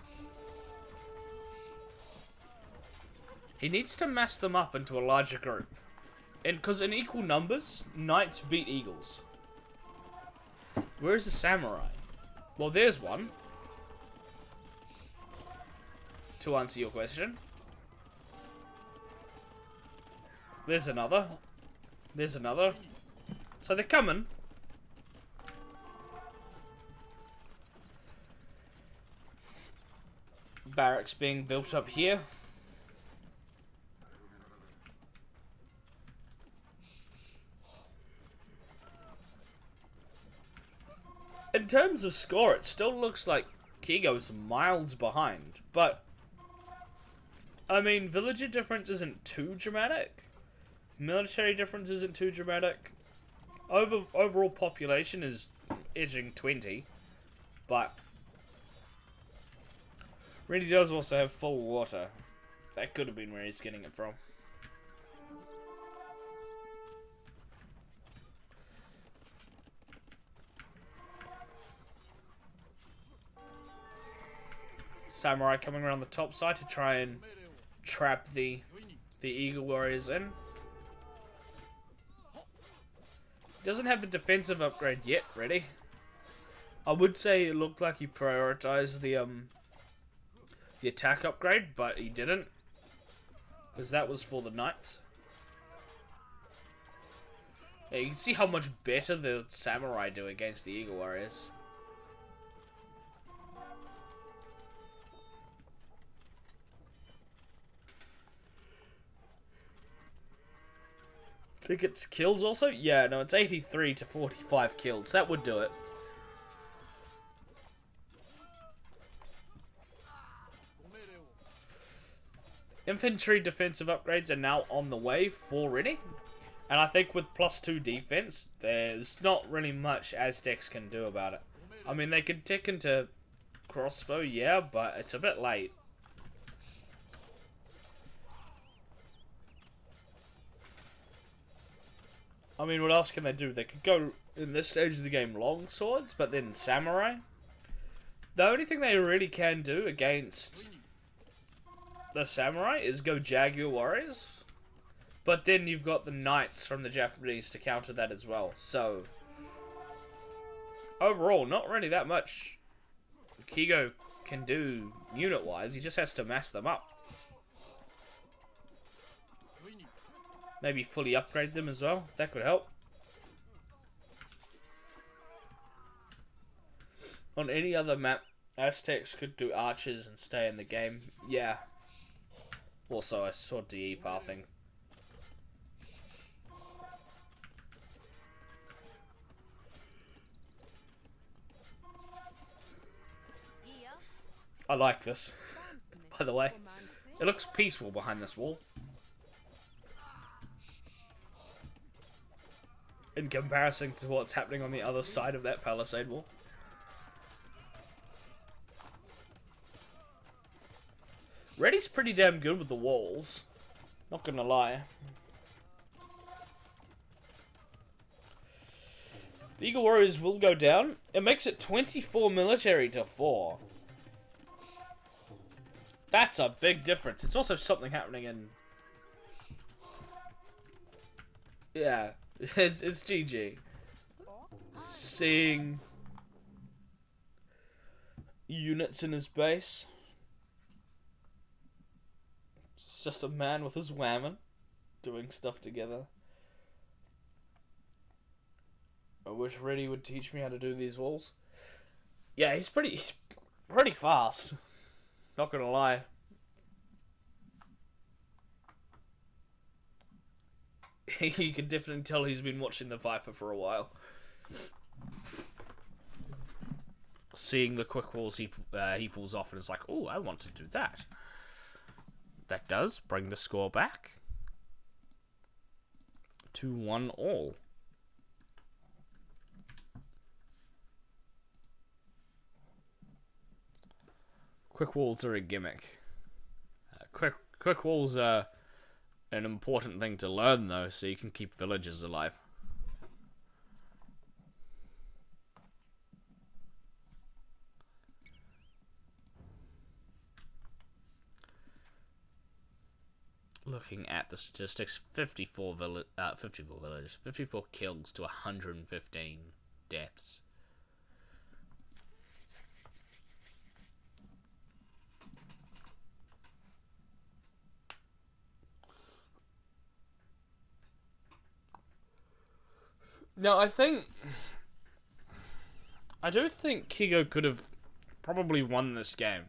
S1: He needs to mass them up into a larger group. And because in equal numbers, Knights beat Eagles. Where's the Samurai? Well, there's one. To answer your question. There's another. There's another. So they're coming. Barracks being built up here. In terms of score, it still looks like Kigo's miles behind, but I mean, villager difference isn't too dramatic. Military difference isn't too dramatic. Overall population is edging 20, but really does also have full water. That could have been where he's getting it from. Samurai coming around the top side to try and trap the eagle warriors in. Doesn't have the defensive upgrade yet ready. I would say it looked like he prioritized the attack upgrade, but he didn't, because that was for the knights. Yeah, you can see how much better the samurai do against the eagle warriors. I think it's kills also? Yeah, no, it's 83 to 45 kills. That would do it. Infantry defensive upgrades are now on the way for Ready. And I think with +2 defense, there's not really much Aztecs can do about it. I mean, they can tick into crossbow, yeah, but it's a bit late. I mean, what else can they do? They could go, in this stage of the game, long swords, but then samurai. The only thing they really can do against the samurai is go jaguar warriors. But then you've got the knights from the Japanese to counter that as well. So, overall, not really that much Kigo can do unit-wise. He just has to mass them up. Maybe fully upgrade them as well. That could help. On any other map, Aztecs could do archers and stay in the game. Yeah. Also, I saw DE pathing. I like this, by the way. It looks peaceful behind this wall. In comparison to what's happening on the other side of that palisade wall. Reddy's pretty damn good with the walls. Not gonna lie. The Eagle Warriors will go down. It makes it 24 military to 4. That's a big difference. It's also something happening in... Yeah, it's GG. Seeing
S2: units in his base. It's just a man with his whammon doing stuff together. I wish Reddy would teach me how to do these walls. Yeah, he's pretty fast. Not gonna lie. You can definitely tell he's been watching the Viper for a while. Seeing the quick walls he pulls off and is like, oh, I want to do that. That does bring the score back to 1-1. Quick walls are a gimmick. Quick walls are an important thing to learn, though, so you can keep villages alive. Looking at the statistics, 54 villages, 54 kills to 115 deaths. Now, I do think Kigo could have probably won this game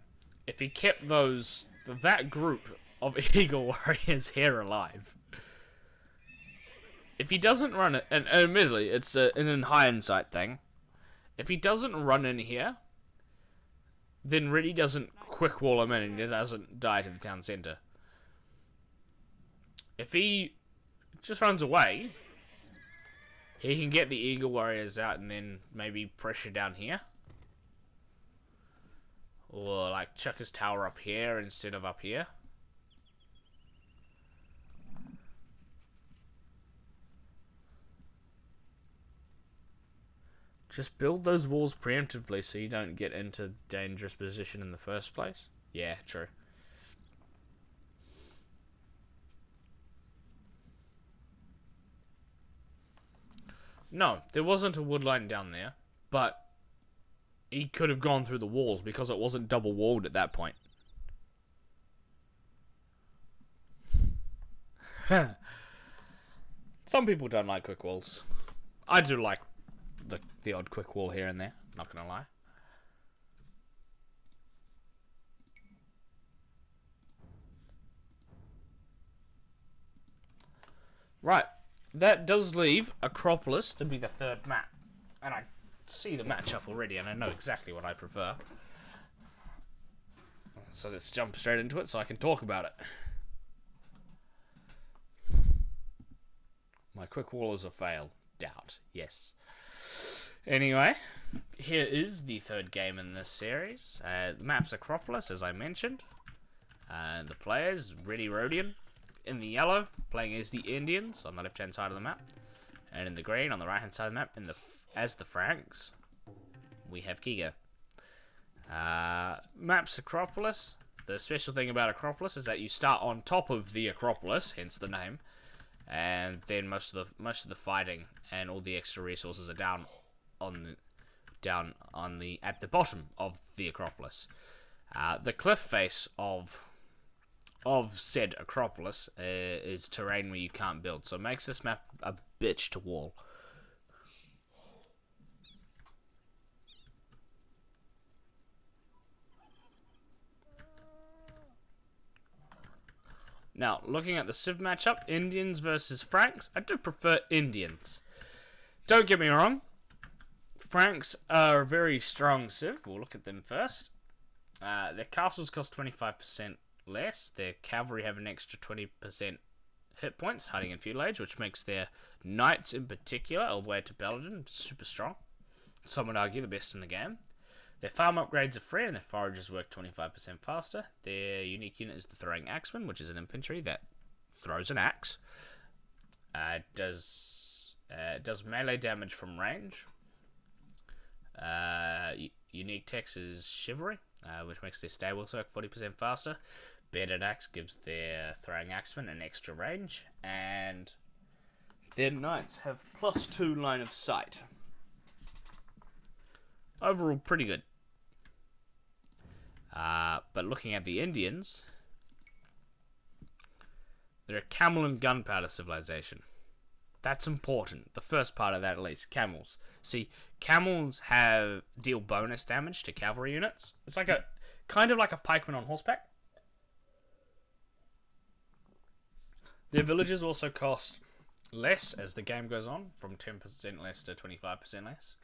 S2: if he kept that group of Eagle Warriors here alive. If he doesn't run it, and admittedly, it's an hindsight thing, if he doesn't run in here, then Reddy doesn't quick wall him in and he doesn't die to the town centre. If he just runs away, he can get the Eagle Warriors out and then maybe pressure down here. Or, like, chuck his tower up here instead of up here. Just build those walls preemptively so you don't get into dangerous position in the first place. Yeah, true. No, there wasn't a wood line down there, but he could have gone through the walls because it wasn't double walled at that point. Some people don't like quick walls. I do like the odd quick wall here and there, not gonna lie. Right, that does leave Acropolis to be the third map. And I see the matchup already and I know exactly what I prefer. So let's jump straight into it so I can talk about it. My quick wall is a fail. Doubt. Yes. Anyway, here is the third game in this series. The map's Acropolis, as I mentioned. The players, RediRodion, in the yellow, playing as the Indians on the left-hand side of the map. And in the green, on the right-hand side of the map, as the Franks, we have Kigo. Map's Acropolis. The special thing about Acropolis is that you start on top of the Acropolis, hence the name. And then most of the fighting and all the extra resources are at the bottom of the Acropolis. The cliff face of said Acropolis is terrain where you can't build, so it makes this map a bitch to wall. Now, looking at the Civ matchup, Indians versus Franks, I do prefer Indians. Don't get me wrong, Franks are a very strong Civ. We'll look at them first. Their castles cost 25% less. Their cavalry have an extra 20% hit points, hiding in feudal age, which makes their knights in particular, all the way to paladin, super strong. Some would argue the best in the game. Their farm upgrades are free and their forages work 25% faster. Their unique unit is the throwing axeman, which is an infantry that throws an axe. Does melee damage from range. Unique text is chivalry, which makes their stables work 40% faster. Bearded axe gives their throwing axeman an extra range, and their knights have +2 line of sight. Overall, pretty good.
S1: But looking at the Indians, they're a camel and gunpowder civilization. That's important. The first part of that, at least, camels. See, camels deal bonus damage to cavalry units. It's like kind of like a pikeman on horseback. Their villages also cost less as the game goes on, from 10% less to 25% less.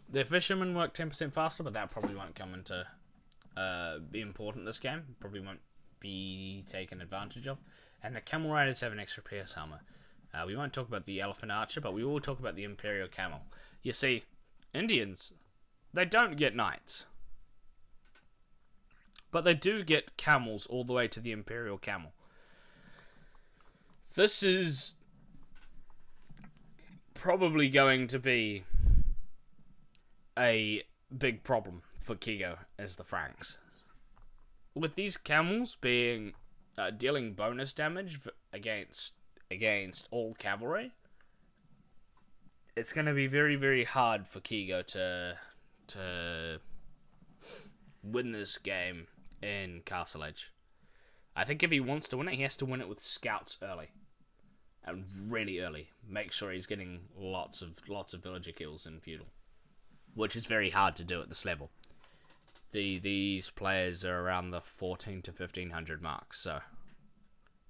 S1: Their fishermen work 10% faster, but that probably won't come into be important this game. Probably won't be taken advantage of. And the camel riders have an extra pierce armor. We won't talk about the elephant archer, but we will talk about the imperial camel. You see, Indians, they don't get knights, but they do get camels all the way to the imperial camel. This is probably going to be a big problem for Kigo as the Franks. With these camels being dealing bonus damage against all cavalry, it's going to be very, very hard for Kigo to win this game in Castle Edge. I think if he wants to win it, he has to win it with scouts early. And really early. Make sure he's getting lots of villager kills in feudal, which is very hard to do at this level. These players are around the 14 to 1500 marks, so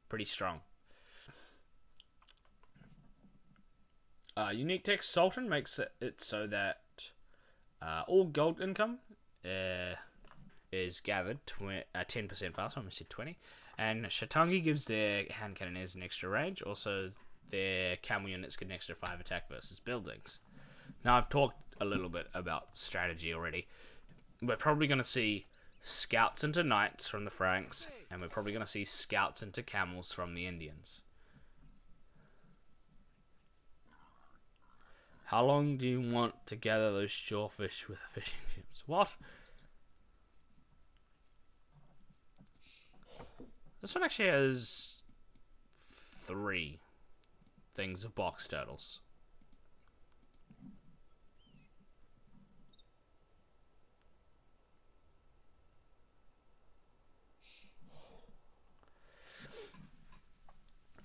S1: pretty strong. Unique text Sultan makes it so that all gold income is gathered 10% faster. I said 20. And Shatangi gives their hand cannoneers an extra range. Also, their camel units get an extra 5 attack versus buildings. Now, I've talked a little bit about strategy already. We're probably going to see scouts into knights from the Franks, and we're probably going to see scouts into camels from the Indians. How long do you want to gather those shorefish with fishing ships? What? This one actually has 3 things of box turtles.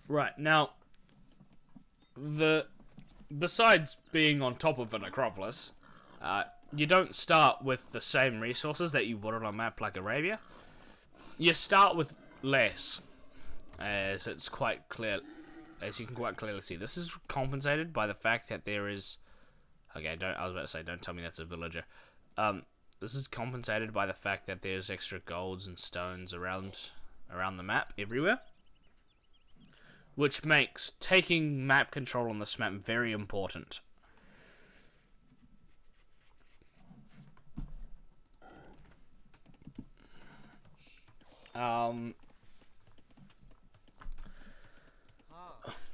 S1: Right, now, besides being on top of an acropolis, you don't start with the same resources that you would on a map like Arabia. You start with less, as it's quite clear, as you can quite clearly see. This is compensated by the fact that there is... Okay, I was about to say, don't tell me that's a villager. This is compensated by the fact that there's extra golds and stones around the map everywhere, which makes taking map control on this map very important.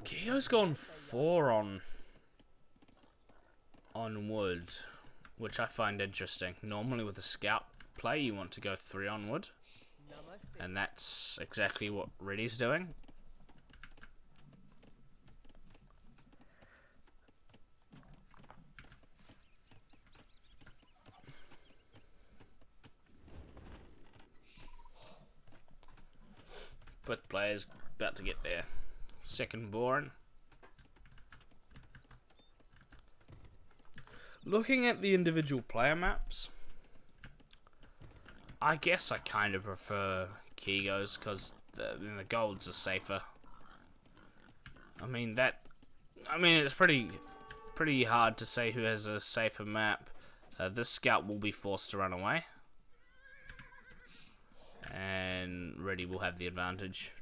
S1: Kiyo's gone 4 on wood, which I find interesting. Normally with a scout play, you want to go 3 on wood, and that's exactly what Redi's doing. But players about to get their second born. Looking at the individual player maps, I guess I kind of prefer Kigo's because the golds are safer. I mean it's pretty hard to say who has a safer map. This scout will be forced to run away, and Redi will have the advantage.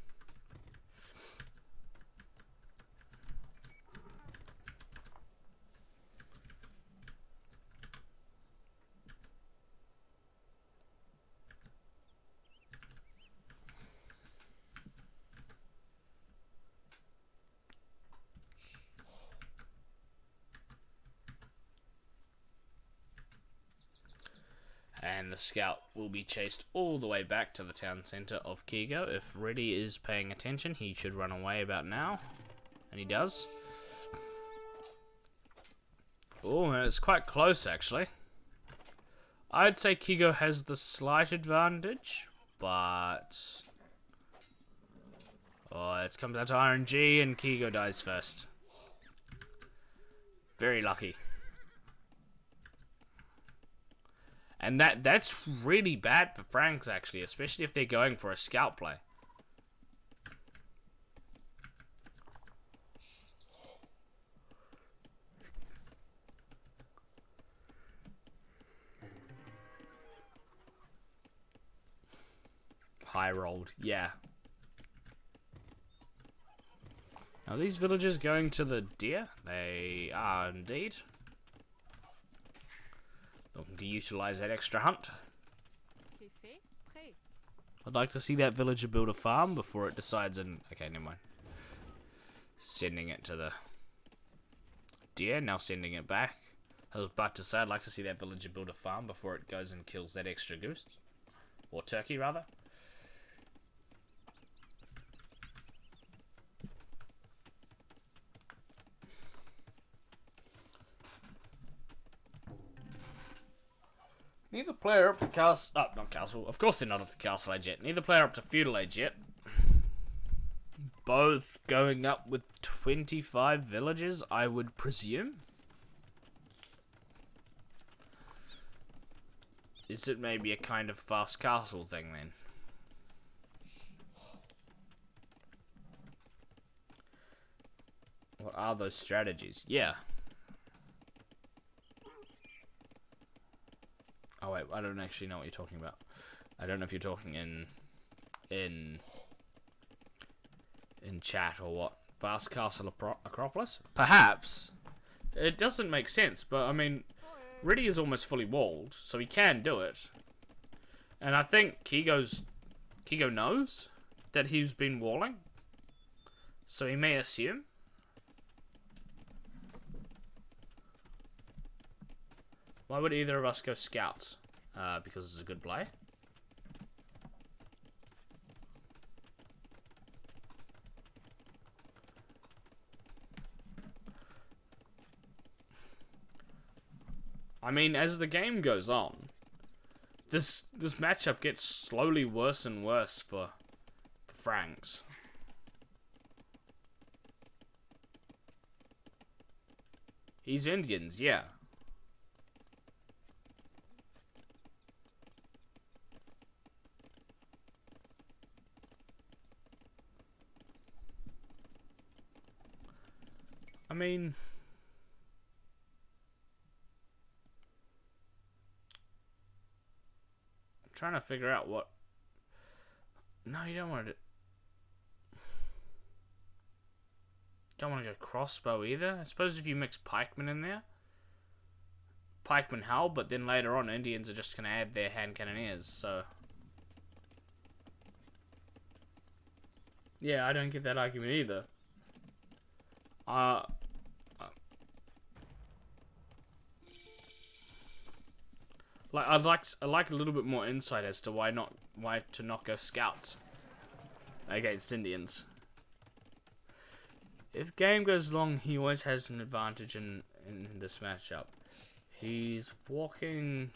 S1: And the scout will be chased all the way back to the town centre of Kigo. If Redi is paying attention, he should run away about now. And he does. Oh, and it's quite close, actually. I'd say Kigo has the slight advantage, but... Oh, it comes out to RNG and Kigo dies first. Very lucky. And that's really bad for Franks, actually, especially if they're going for a scout play. High rolled, yeah. Are these villagers going to the deer? They are indeed. Looking to utilize that extra hunt. I'd like to see that villager build a farm before it decides and... Okay, never mind. Sending it to the deer, now sending it back. I was about to say I'd like to see that villager build a farm before it goes and kills that extra goose. Or turkey, rather. Neither player up to castle... Oh, not castle. Of course they're not up to castle age yet. Neither player up to feudal age yet. Both going up with 25 villages, I would presume. Is it maybe a kind of fast castle thing then? What are those strategies? Yeah. Oh wait, I don't actually know what you're talking about. I don't know if you're talking in chat or what. Vast Castle Acropolis? Perhaps. It doesn't make sense, but I mean, Redi is almost fully walled, so he can do it. And I think Kigo knows that he's been walling, so he may assume. Why would either of us go scouts? Because it's a good play. I mean, as the game goes on, this matchup gets slowly worse and worse for Franks. He's Indians, yeah. I mean, I'm trying to figure out what... No, you don't want to... Don't want to go crossbow either. I suppose if you mix pikemen in there, pikemen help, but then later on Indians are just going to add their hand cannoneers, so... Yeah, I don't get that argument either. Like I'd like a little bit more insight as to why to not go scouts against Indians. If game goes long, he always has an advantage in this matchup. He's walking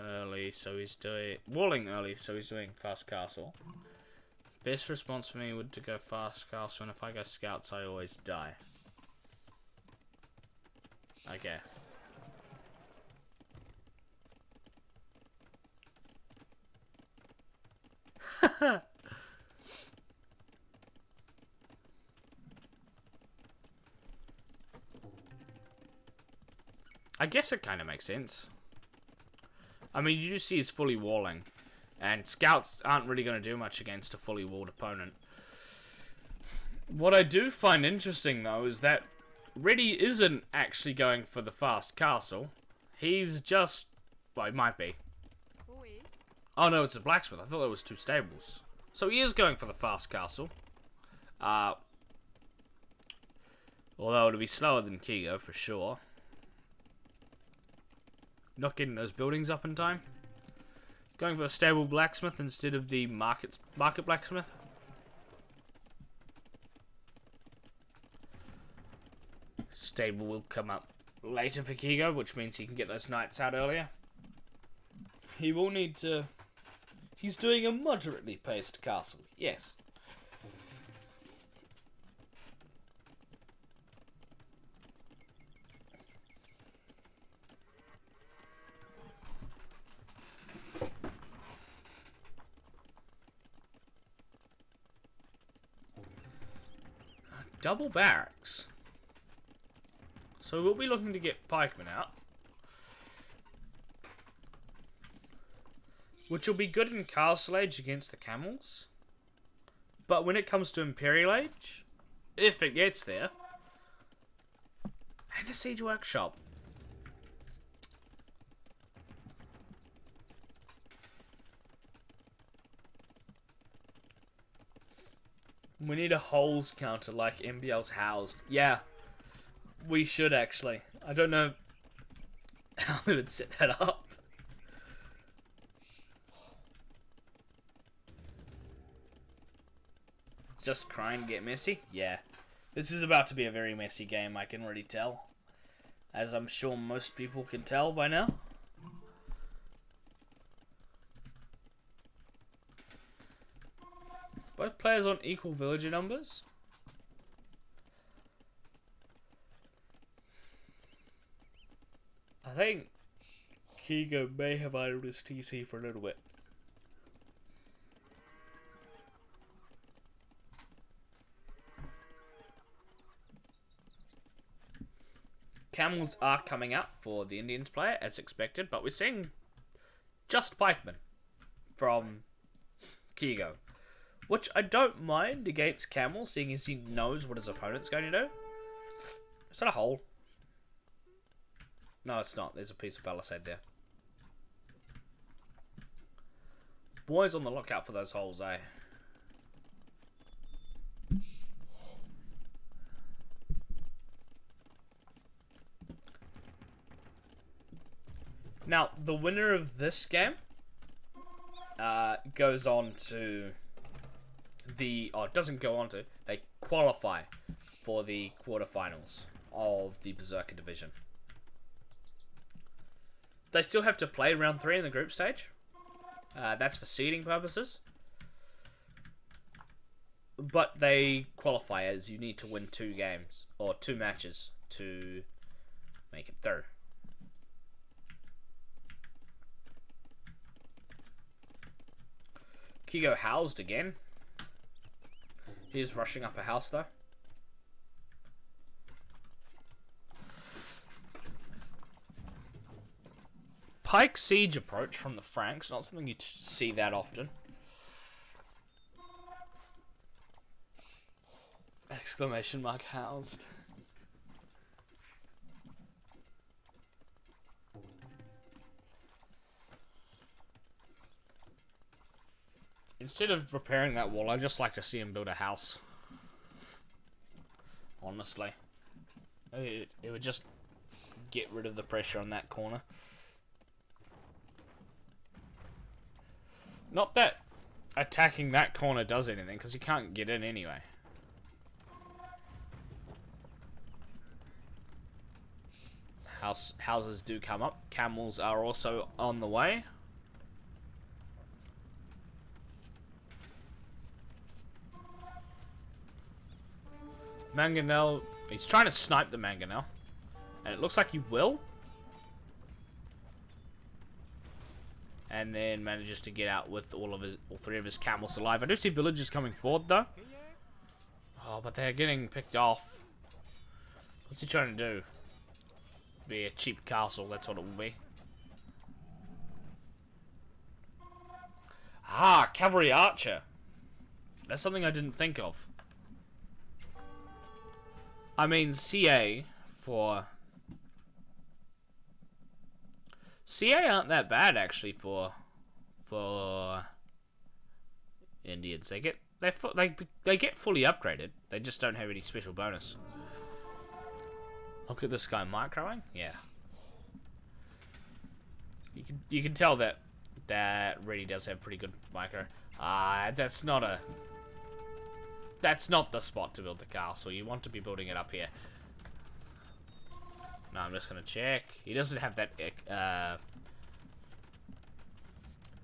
S1: early, so he's doing walling early, so he's doing fast castle. Best response for me would to go fast castle, and if I go scouts, I always die. Okay. I guess it kind of makes sense. I mean, you do see he's fully walling, and scouts aren't really going to do much against a fully walled opponent. What I do find interesting, though, is that Redi isn't actually going for the fast castle. He's just... Well, it might be. Oh, no, it's a blacksmith. I thought there was two stables. So he is going for the fast castle. Although it'll be slower than Kigo, for sure. Not getting those buildings up in time. Going for the stable blacksmith instead of the market blacksmith. Stable will come up later for Kigo, which means he can get those knights out earlier.
S2: He will need to... He's doing a moderately paced castle, yes. Double barracks. So we'll be looking to get pikemen out. Which will be good in Castle Age against the camels. But when it comes to Imperial Age, if it gets there, and a siege workshop. We need a holes counter like MBL's housed. Yeah, we should actually. I don't know how we would set that up. Just trying to get messy? Yeah. This is about to be a very messy game, I can already tell. As I'm sure most people can tell by now. Both players on equal villager numbers. I think Kigo may have idled his TC for a little bit. Camels are coming out for the Indians player, as expected, but we're seeing just pikemen from Kigo. Which I don't mind against camels, seeing as he knows what his opponent's going to do. Is that a hole? No, it's not. There's a piece of palisade there. Boys on the lookout for those holes, eh? Now, the winner of this game goes on to the... Oh, it doesn't go on to. They qualify for the quarterfinals of the Berserker division. They still have to play round 3 in the group stage. That's for seeding purposes. But they qualify as you need to win 2 games, or 2 matches, to make it through. Kigo housed again. He's rushing up a house though. Pike siege approach from the Franks, not something you see that often. Exclamation mark housed. Instead of repairing that wall, I'd just like to see him build a house. Honestly. It would just get rid of the pressure on that corner. Not that attacking that corner does anything, because he can't get in anyway. Houses do come up. Camels are also on the way. Mangonel, he's trying to snipe the Mangonel, and it looks like he will. And then manages to get out with all 3 of his camels alive. I do see villagers coming forward though. Oh, but they're getting picked off. What's he trying to do? Be a cheap castle, that's what it will be. Ah, cavalry archer. That's something I didn't think of. I mean, CA aren't that bad actually for Indians. They get fully upgraded. They just don't have any special bonus. Look at this guy microing. Yeah, you can tell that Redi does have pretty good micro. That's not the spot to build the castle. You want to be building it up here. No, I'm just going to check. He doesn't have that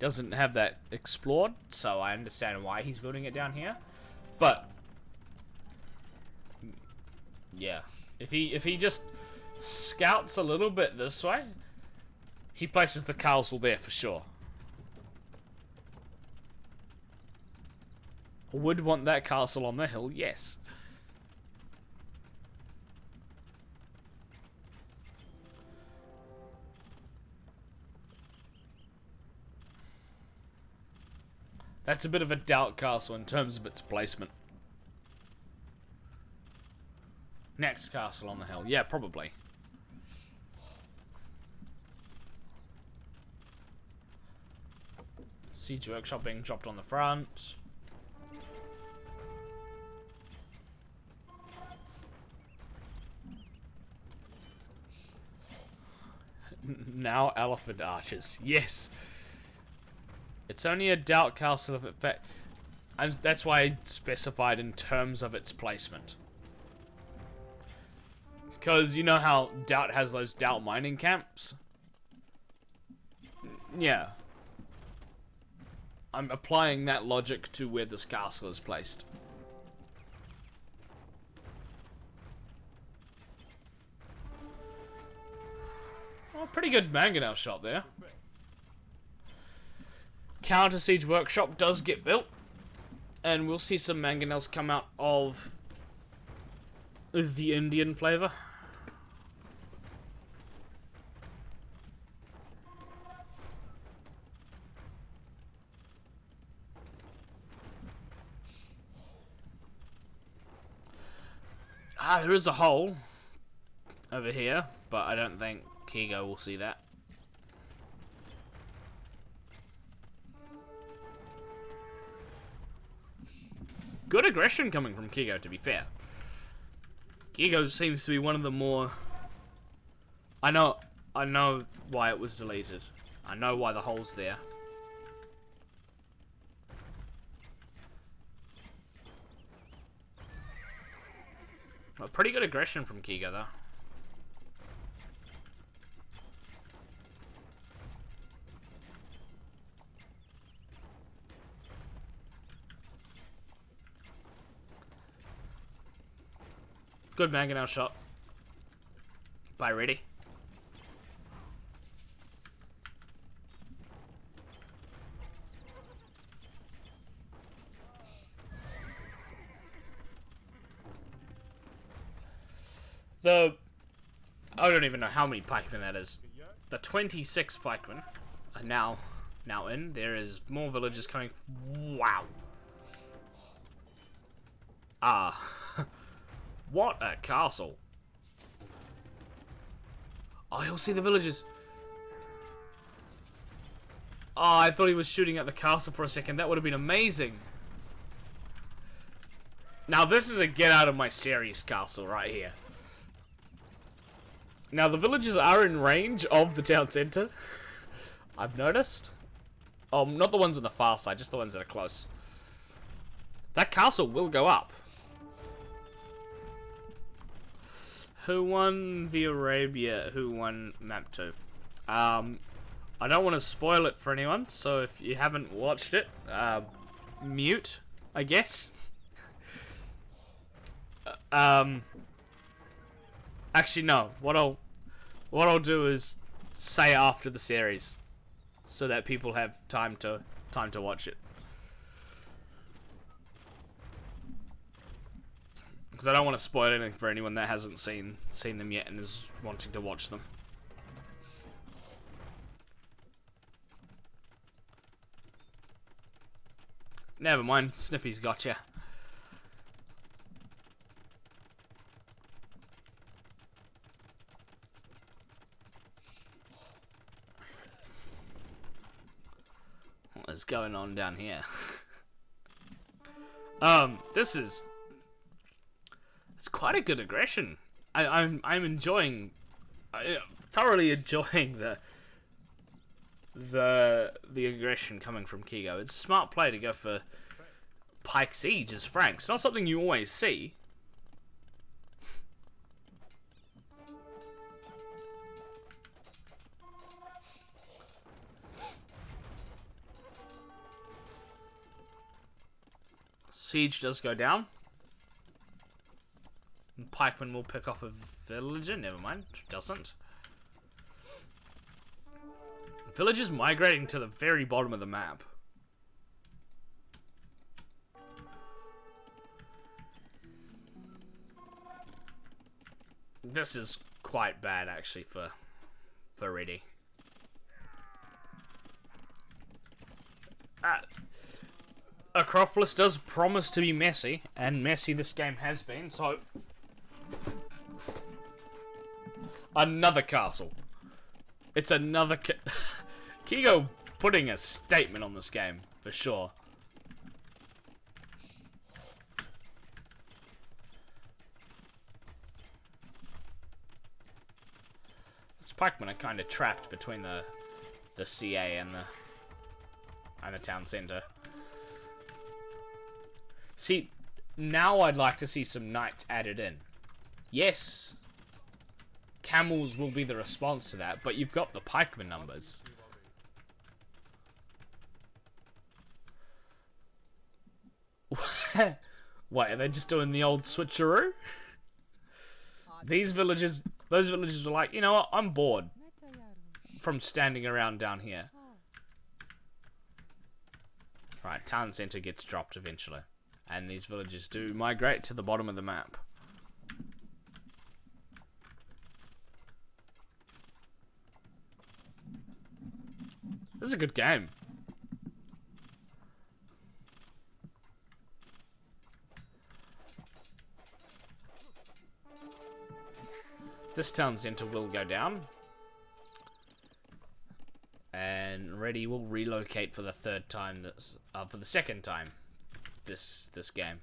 S2: doesn't have that explored, so I understand why he's building it down here. But yeah, if he just scouts a little bit this way, he places the castle there for sure. Would want that castle on the hill, yes. That's a bit of a doubt castle in terms of its placement. Next castle on the hill. Yeah, probably. Siege workshop being dropped on the front. Now elephant archers. Yes. It's only a doubt castle if it that's why I specified in terms of its placement. Because you know how doubt has those doubt mining camps? Yeah. I'm applying that logic to where this castle is placed. Oh, pretty good mangonel shot there. Counter siege workshop does get built, and we'll see some mangonels come out of the Indian flavor. There is a hole over here, but I don't think Kigo will see that. Good aggression coming from Kigo, to be fair. Kigo seems to be one of the more... I know why it was deleted. I know why the hole's there. Well, pretty good aggression from Kigo, though. Good mangonel shot by Ready. I don't even know how many pikemen that is. The 26 pikemen are now in. There is more villagers coming. Wow. What a castle. Oh, he'll see the villagers. Oh, I thought he was shooting at the castle for a second. That would have been amazing. Now, this is a get out of my series castle right here. Now, the villagers are in range of the town centre. I've noticed. Oh, not the ones on the far side, just the ones that are close. That castle will go up. Who won the Arabia? Who won map 2? I don't want to spoil it for anyone, so if you haven't watched it, mute, I guess. Actually, no. What I'll do is say after the series, so that people have time to watch it. Because I don't want to spoil anything for anyone that hasn't seen them yet and is wanting to watch them. Never mind, Snippy's gotcha. What is going on down here? It's quite a good aggression. I'm thoroughly enjoying the aggression coming from Kigo. It's a smart play to go for Pike Siege as Franks. Not something you always see.
S1: Siege does go down. And pikemen will pick off a villager. Never mind, doesn't. Villagers migrating to the very bottom of the map. This is quite bad, actually, for Redi. Acropolis does promise to be messy, and messy this game has been, so... Another castle. It's another... Kigo putting a statement on this game, for sure. This pikemen are kind of trapped between the CA and the town centre. See, now I'd like to see some knights added in. Yes, camels will be the response to that, but you've got the pikeman numbers. What, are they just doing the old switcheroo? Those villagers are like, you know what, I'm bored from standing around down here. Right, town centre gets dropped eventually. And these villagers do migrate to the bottom of the map. This is a good game. This town centre will go down. And Redi will relocate for the third time. For the second time. This game.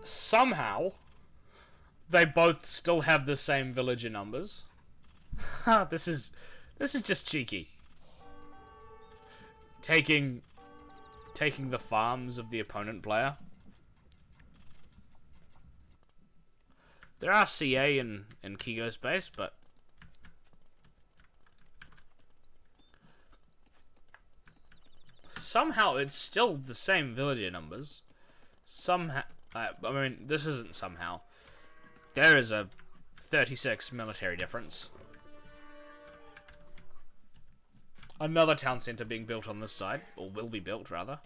S1: Somehow, they both still have the same villager numbers. This is just cheeky. Taking the farms of the opponent player. There are CA in Kigo's base, but somehow it's still the same villager numbers. Somehow, I mean, this isn't somehow. There is a 36 military difference. Another town centre being built on this side, or will be built rather.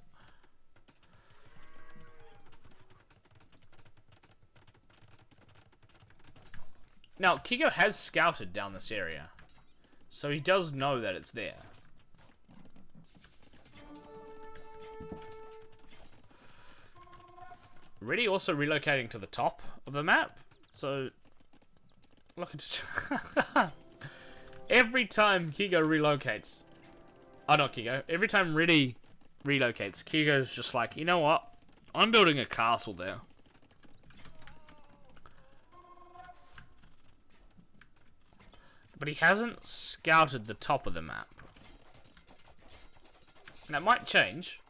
S1: Now, Kigo has scouted down this area, so he does know that it's there. Redi also relocating to the top of the map, so look at every time Kigo relocates. Oh, not Kigo. Every time Redi relocates, Kigo's just like, you know what? I'm building a castle there. But he hasn't scouted the top of the map. And that might change.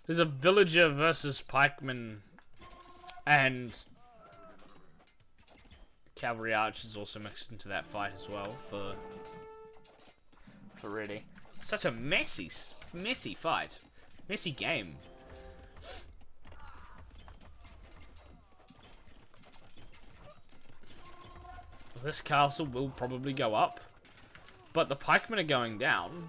S1: There's a villager versus pikeman and cavalry archers also mixed into that fight as well for Redi. Such a messy fight. Messy game. This castle will probably go up, but the pikemen are going down.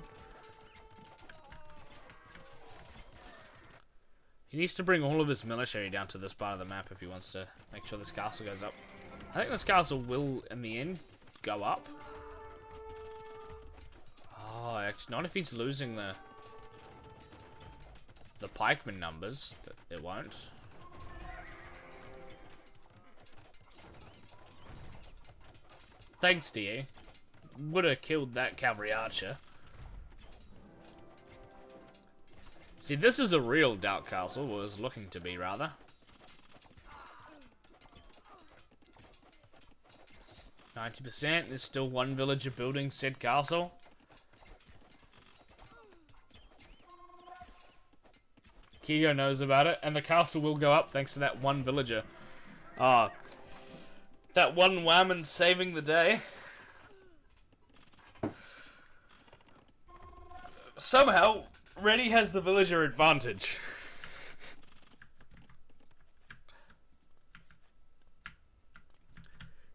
S1: He needs to bring all of his military down to this part of the map if he wants to make sure this castle goes up. I think this castle will, in the end, go up. Oh, actually, not if he's losing the pikeman numbers. It won't. Thanks to you. Would have killed that cavalry archer. See, this is a real Dark Castle, or is looking to be, rather. %. There's still one villager building said castle. Kigo knows about it, and the castle will go up thanks to that one villager. Ah, that one whammon saving the day.
S2: somehow, Reddy has the villager advantage.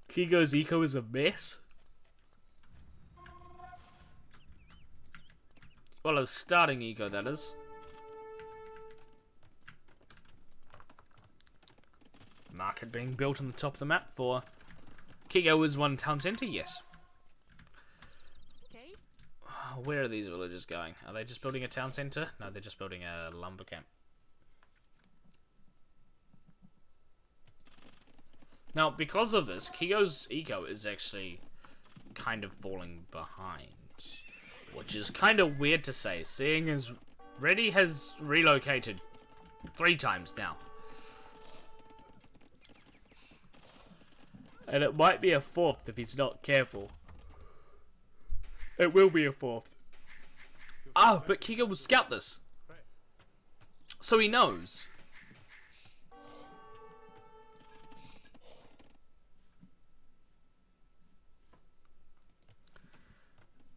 S2: Kigo's eco is a mess. Well, a starting eco, that is. Market being built on the top of the map for Kigo is one town centre, yes.
S3: Okay.
S2: Where are these villagers going? Are they just building a town centre? No, they're just building a lumber camp. Now, because of this, Kigo's eco is actually kind of falling behind. Which is kind of weird to say, seeing as Reddy has relocated 3 times now. And it might be a 4th if he's not careful. It will be a 4th. Oh, but Kigo will scout this. So he knows.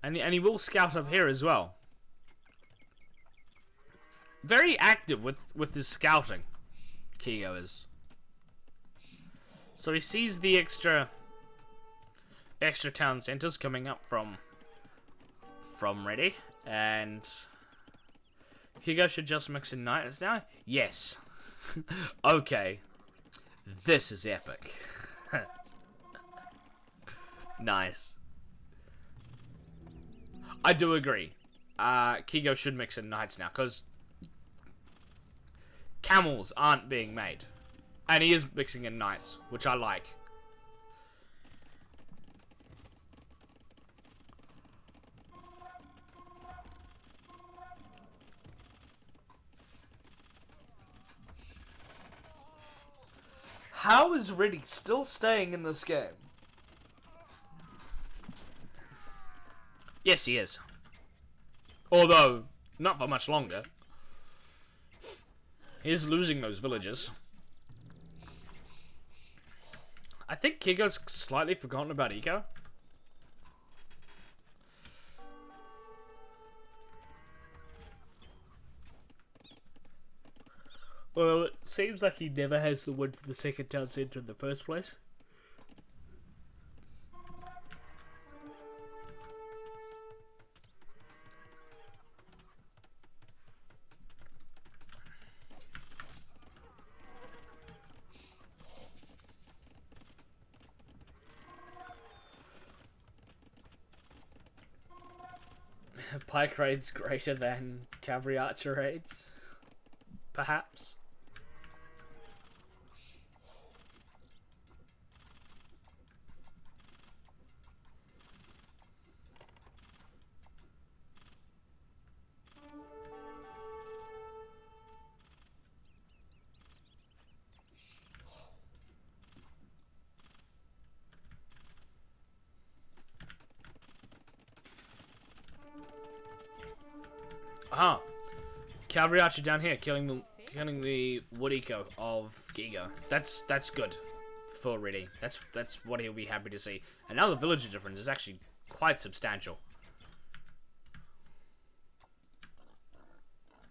S2: And he will scout up here as well. Very active with his scouting, Kigo is. So he sees the extra town centers coming up from Reddy, and Kigo should just mix in knights now. Yes. Okay. This is epic. Nice. I do agree. Kigo should mix in knights now, because camels aren't being made. And he is mixing in knights, which I like. How is Reddy still staying in this game? Yes, he is. Although, not for much longer. He is losing those villagers. I think Kigo's slightly forgotten about eco. Well, it seems like he never has the win for the second town centre in the first place. Pike raids greater than cavalry archer raids? Perhaps. Ah, cavalry archer down here, killing the wood eco of Kigo. That's good for Reddy. That's what he'll be happy to see. And now the villager difference is actually quite substantial.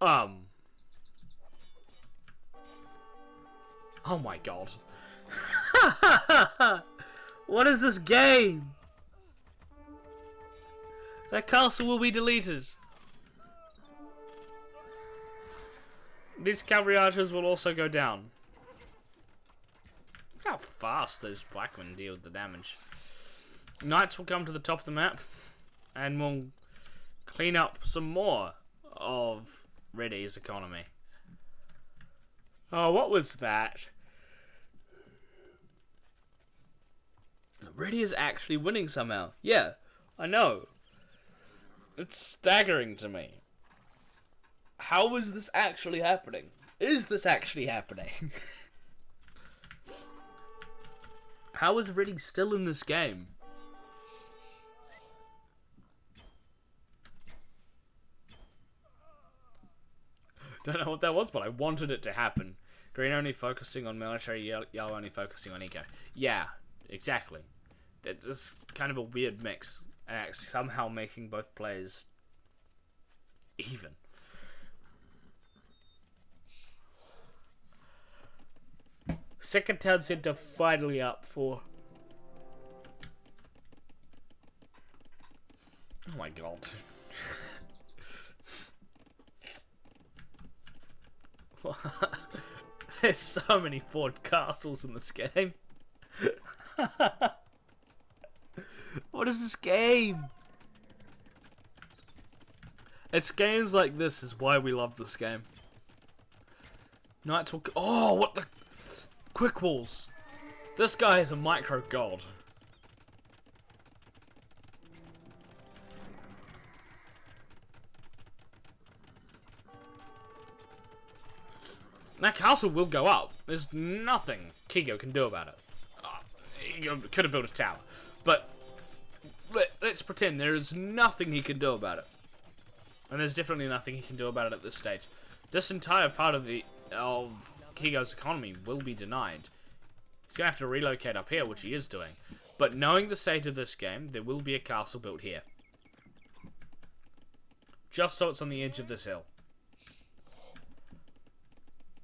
S2: Oh my god. What is this game? That castle will be deleted. These cavalry archers will also go down. Look how fast those blackmen deal with the damage. Knights will come to the top of the map, and we'll clean up some more of Reddy's economy. Oh, what was that? Reddy is actually winning somehow. Yeah, I know. It's staggering to me. How is this actually happening? Is this actually happening? How is Reddy still in this game? Don't know what that was, but I wanted it to happen. Green only focusing on military, yellow only focusing on eco. Yeah, exactly. It's kind of a weird mix. And somehow making both players Even. Second town centre finally up for... Oh my god. There's so many fort castles in this game. What is this game? It's games like this is why we love this game. Knights will... Oh, what the... Quick walls. This guy is a micro god. That castle will go up. There's nothing Kigo can do about it. He could have built a tower. But let's pretend there is nothing he can do about it. And there's definitely nothing he can do about it at this stage. This entire part of Kigo's economy will be denied. He's going to have to relocate up here, which he is doing. But knowing the state of this game, there will be a castle built here. Just so it's on the edge of this hill.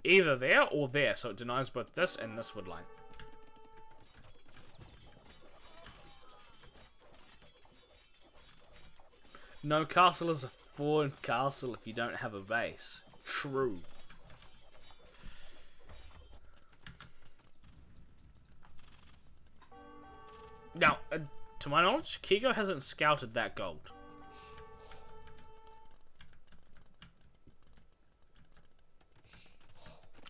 S2: Either there or there, so it denies both this and this wood line. No castle is a fort castle if you don't have a base. True. Now, to my knowledge, Kigo hasn't scouted that gold.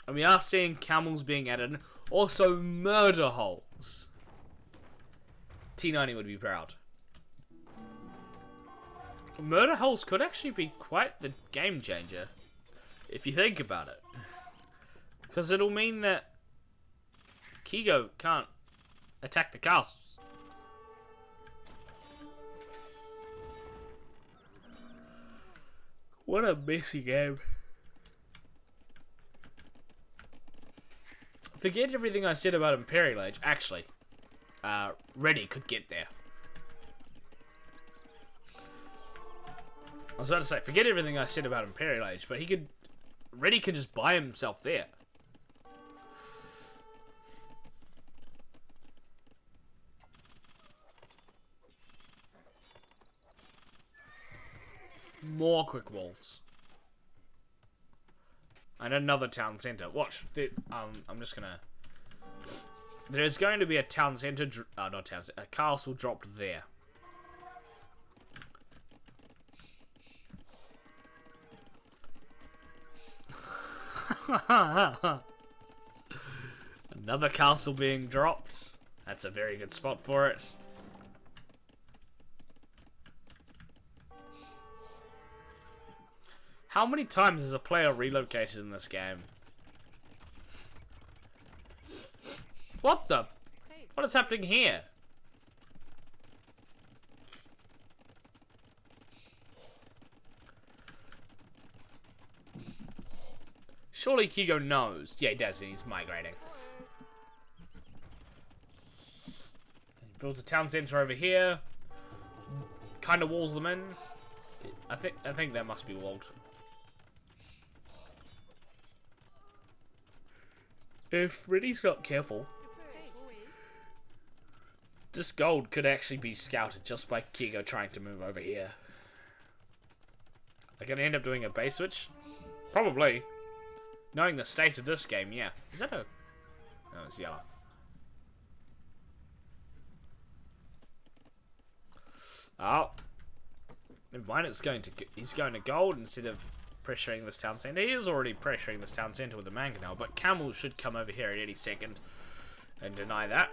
S2: And we are seeing camels being added. Also, murder holes. T90 would be proud. Murder holes could actually be quite the game changer. If you think about it. Because it'll mean that Kigo can't attack the castles. What a messy game. Forget everything I said about Imperial Age. Actually, Reddy could get there. I was about to say, forget everything I said about Imperial Age, but Reddy could just buy himself there. More quick walls. And another town centre. Watch. I'm just gonna... There's going to be a town centre... not town centre. A castle dropped there. Another castle being dropped. That's a very good spot for it. How many times has a player relocated in this game? What the? What is happening here? Surely Kigo knows. Yeah, he does. He's migrating. He builds a town center over here. Kind of walls them in. I think that must be walled. If Reddy's not careful, this gold could actually be scouted just by Kigo trying to move over here. Are gonna end up doing a base switch? Probably. Knowing the state of this game, yeah. Is that a... No, it's yellow. Oh. Never mind, he's going to gold instead of pressuring this town centre. He is already pressuring this town centre with the mangonel, but camels should come over here at any second and deny that.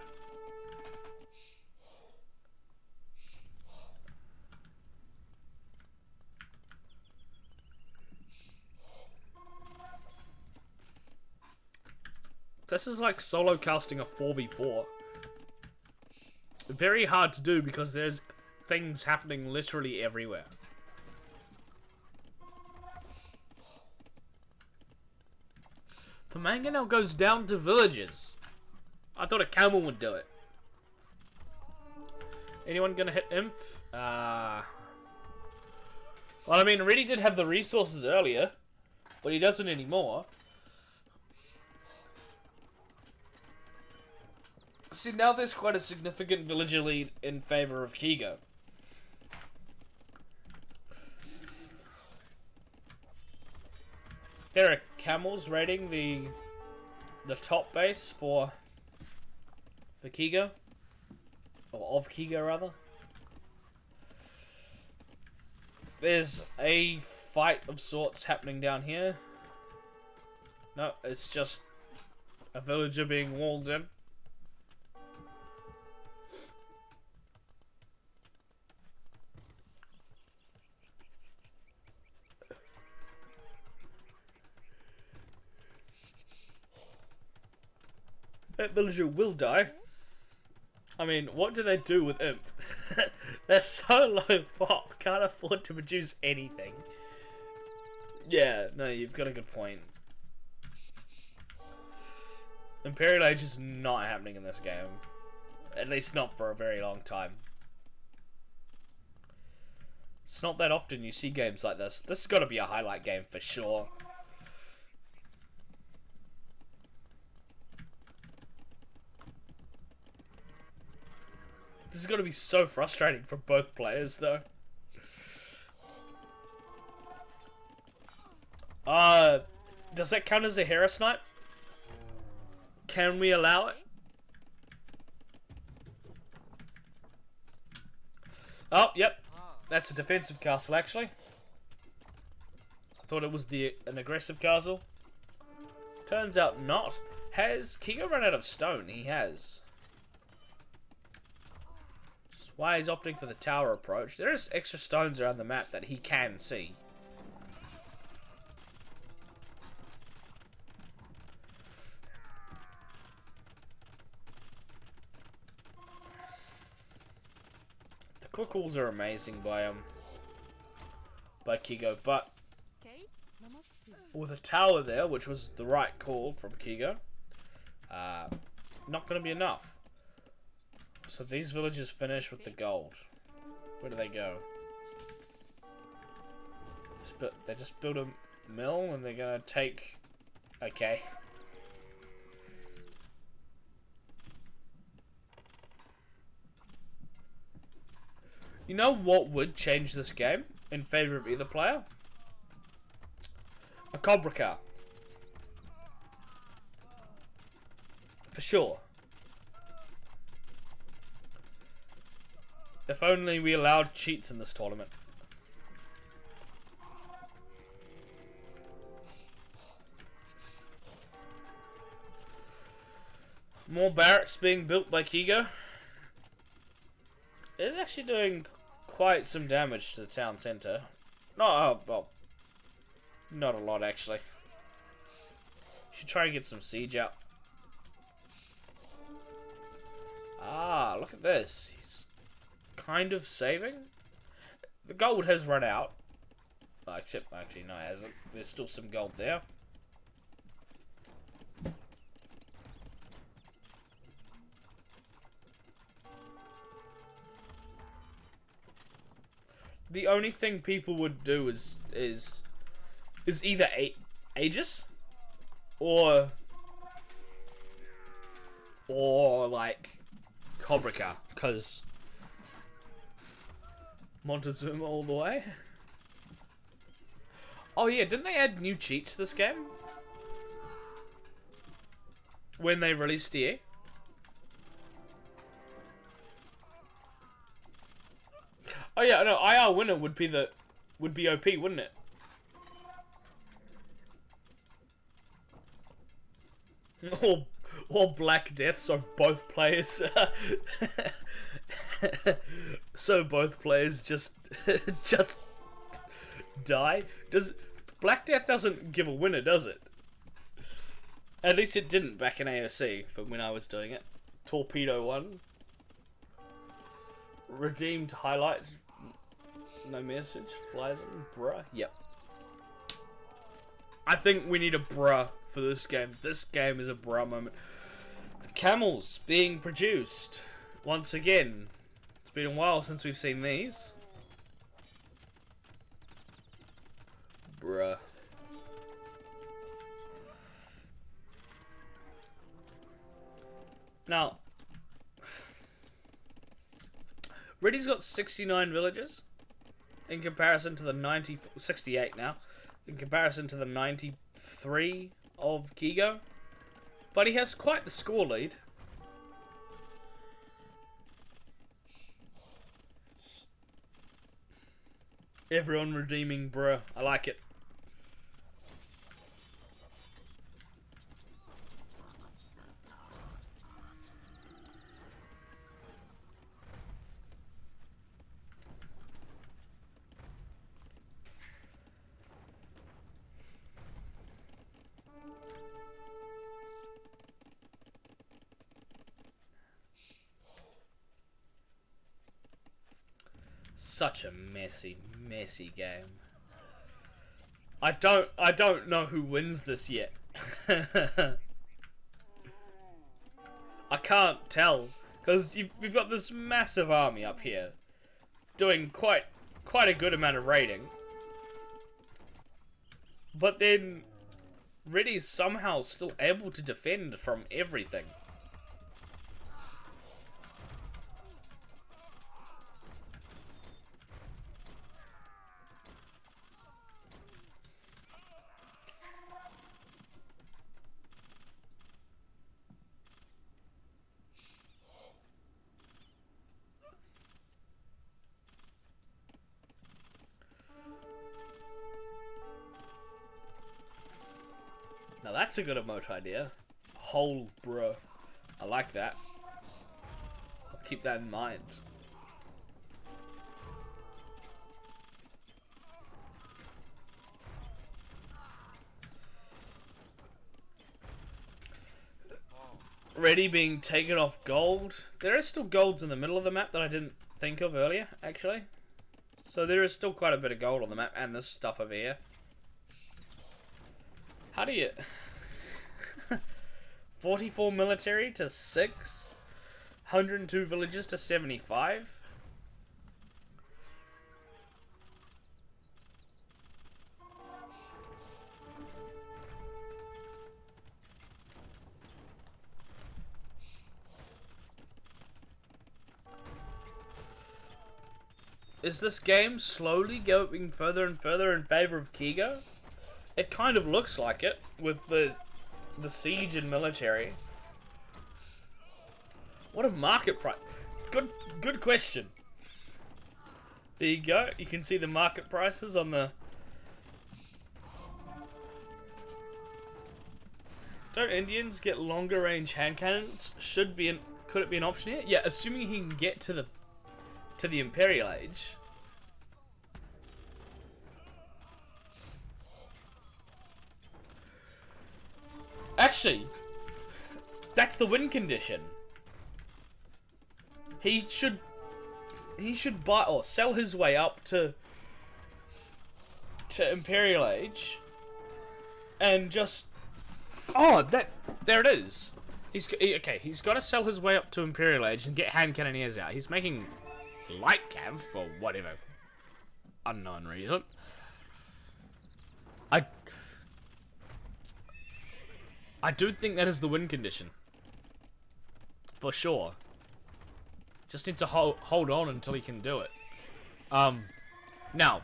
S2: This is like solo casting a 4v4. Very hard to do because there's things happening literally everywhere. The mangonel goes down to villages. I thought a camel would do it. Anyone gonna hit imp? Well, I mean, Reddy did have the resources earlier, but he doesn't anymore. See, now there's quite a significant villager lead in favour of Kigo. There are camels raiding the top base for Kigo. Or of Kigo, rather. There's a fight of sorts happening down here. No, it's just a villager being walled in. That villager will die. I mean, what do they do with Imp? They're so low pop, can't afford to produce anything. Yeah, no, you've got a good point. Imperial Age is not happening in this game. At least not for a very long time. It's not that often you see games like this. This has got to be a highlight game for sure. This is going to be so frustrating for both players, though. Does that count as a hero snipe? Can we allow it? Oh, yep. That's a defensive castle, actually. I thought it was an aggressive castle. Turns out not. Has Kigo run out of stone? He has. That's why he's opting for the tower approach. There is extra stones around the map that he can see. Quick walls are amazing by Kigo, but with a tower there, which was the right call from Kigo, not going to be enough. So these villagers finish with the gold. Where do they go? They just build a mill and they're going to take... Okay. You know what would change this game in favour of either player? A Cobra car. For sure. If only we allowed cheats in this tournament. More barracks being built by Kigo. It's actually doing quite some damage to the town centre. Well, not a lot actually. Should try and get some siege out. Ah, look at this. He's kind of saving. The gold has run out. Except, actually, no, it hasn't. There's still some gold there. The only thing people would do is either Aegis or like Cobra Car, because Montezuma all the way. Oh yeah, didn't they add new cheats this game when they released EA? Oh yeah, no, IR winner would be OP, wouldn't it? Or Black Death, so both players so both players just just die. Black Death doesn't give a winner, does it? At least it didn't back in AOC for when I was doing it. Torpedo 1. Redeemed highlight. No message. Flies in. Bruh. Yep. I think we need a bruh for this game. This game is a bruh moment. The camels being produced. Once again. It's been a while since we've seen these. bruh. Now, Reddy's got 69 villages in comparison to the 68 now, in comparison to the 93 of Kigo. But he has quite the score lead. Everyone redeeming, bruh. I like it. Such a messy game. I don't know who wins this yet. I can't tell because we've got this massive army up here doing quite a good amount of raiding, but then Reddy's somehow still able to defend from everything. Now that's a good emote idea. Hole, bro. I like that. I'll keep that in mind. Reddy being taken off gold. There is still golds in the middle of the map that I didn't think of earlier, actually. So there is still quite a bit of gold on the map, and this stuff over here. How do you... 44 military to 6? 102 villages to 75? Is this game slowly going further and further in favor of Kigo? It kind of looks like it, with the siege and military. What a market price. Good question. There you go. You can see the market prices on the... Don't Indians get longer range hand cannons? Could it be an option here? Yeah, assuming he can get to the Imperial Age. Actually, that's the win condition. He should buy or sell his way up to Imperial Age, and just there it is. He's got to sell his way up to Imperial Age and get hand cannoneers out. He's making light cav for whatever unknown reason. I do think that is the win condition. For sure. Just need to hold on until he can do it. Now,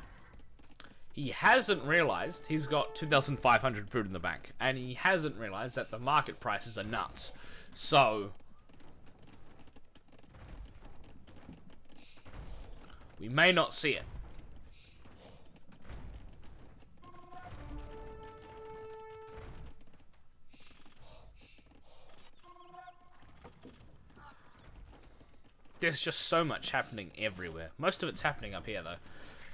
S2: he hasn't realized he's got 2,500 food in the bank. And he hasn't realized that the market prices are nuts. So, we may not see it. There's just so much happening everywhere. Most of it's happening up here, though.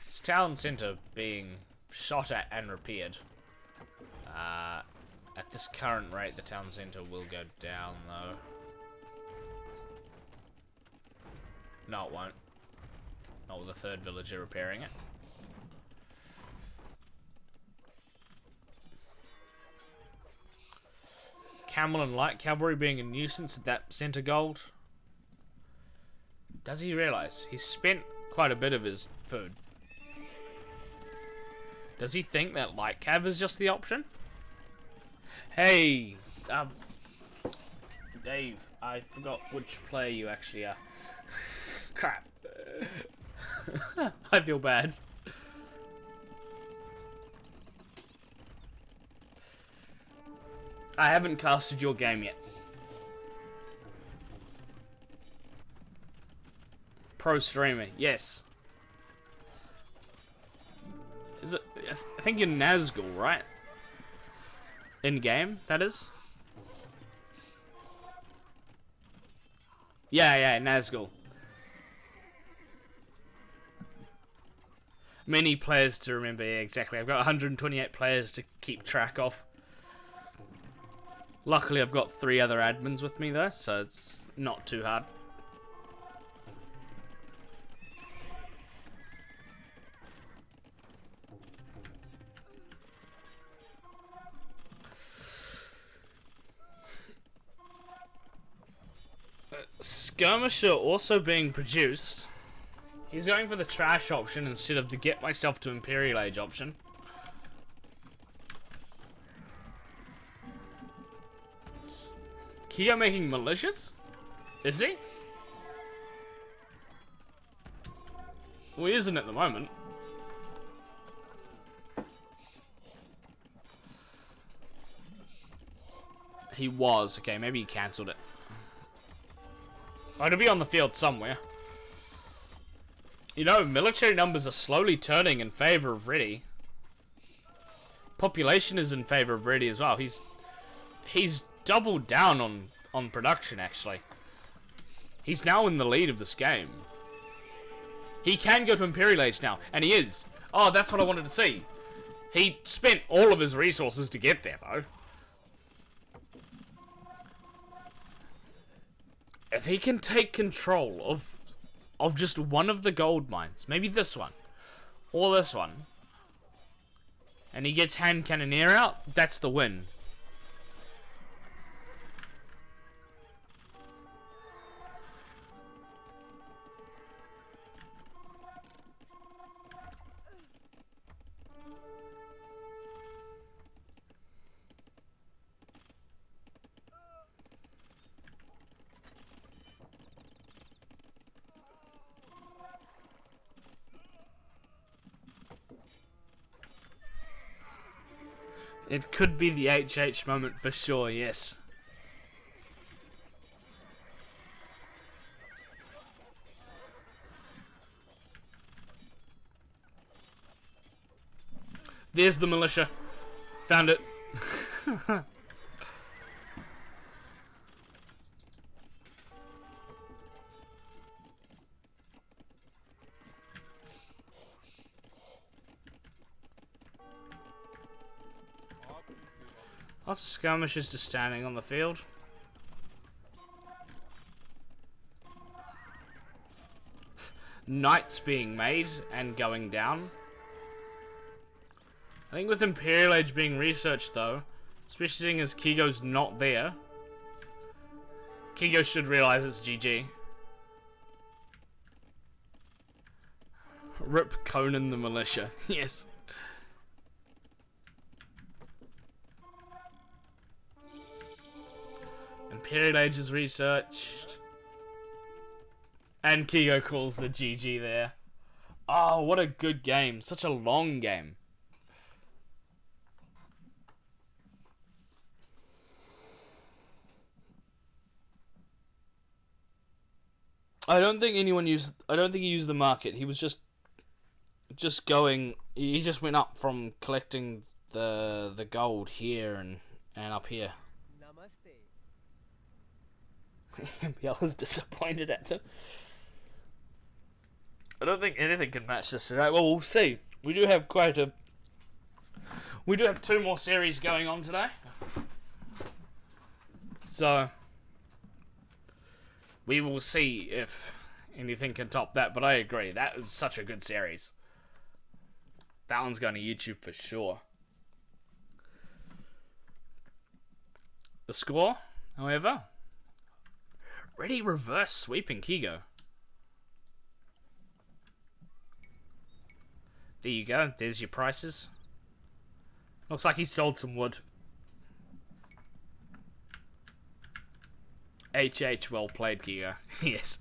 S2: It's town centre being shot at and repaired. At this current rate, the town centre will go down, though. No, it won't. Not with a third villager repairing it. Camel and light cavalry being a nuisance at that centre gold. Does he realise? He's spent quite a bit of his food. Does he think that light cav is just the option? Hey, Dave, I forgot which player you actually are. Crap. I feel bad. I haven't casted your game yet. Pro streamer, yes. Is it? I think you're Nazgul, right? In game, that is. Yeah, Nazgul. Many players to remember, yeah, exactly. I've got 128 players to keep track of. Luckily, I've got 3 other admins with me though, so it's not too hard. Skirmisher also being produced. He's going for the trash option instead of the get myself to Imperial Age option. Kigo making militias? Is he? Well, he isn't at the moment. He was. Okay, maybe he cancelled it. Oh, it'll be on the field somewhere. You know, military numbers are slowly turning in favor of Redi. Population is in favor of Redi as well. He's doubled down on production, actually. He's now in the lead of this game. He can go to Imperial Age now, and he is. Oh, that's what I wanted to see. He spent all of his resources to get there, though. If he can take control of just one of the gold mines, maybe this one, or this one, and he gets hand cannoneer out, that's the win. It could be the HH moment for sure, yes. There's the militia. Found it. Lots of skirmishers just standing on the field. Knights being made and going down. I think with Imperial Age being researched though, especially seeing as Kigo's not there, Kigo should realise it's GG. Rip Conan the militia, yes. Imperial Age is researched. And Kigo calls the GG there. Oh, what a good game. Such a long game. I don't think he used the market. He was just going, he just went up from collecting the gold here and up here. MBL was disappointed at them. I don't think anything can match this today. Well, we'll see. We do have 2 more series going on today. So we will see if anything can top that, but I agree. That is such a good series. That one's going to YouTube for sure. The score, however, Redi reverse sweeping Kigo. There you go. There's your prices. Looks like he sold some wood. HH, well played, Kigo. Yes.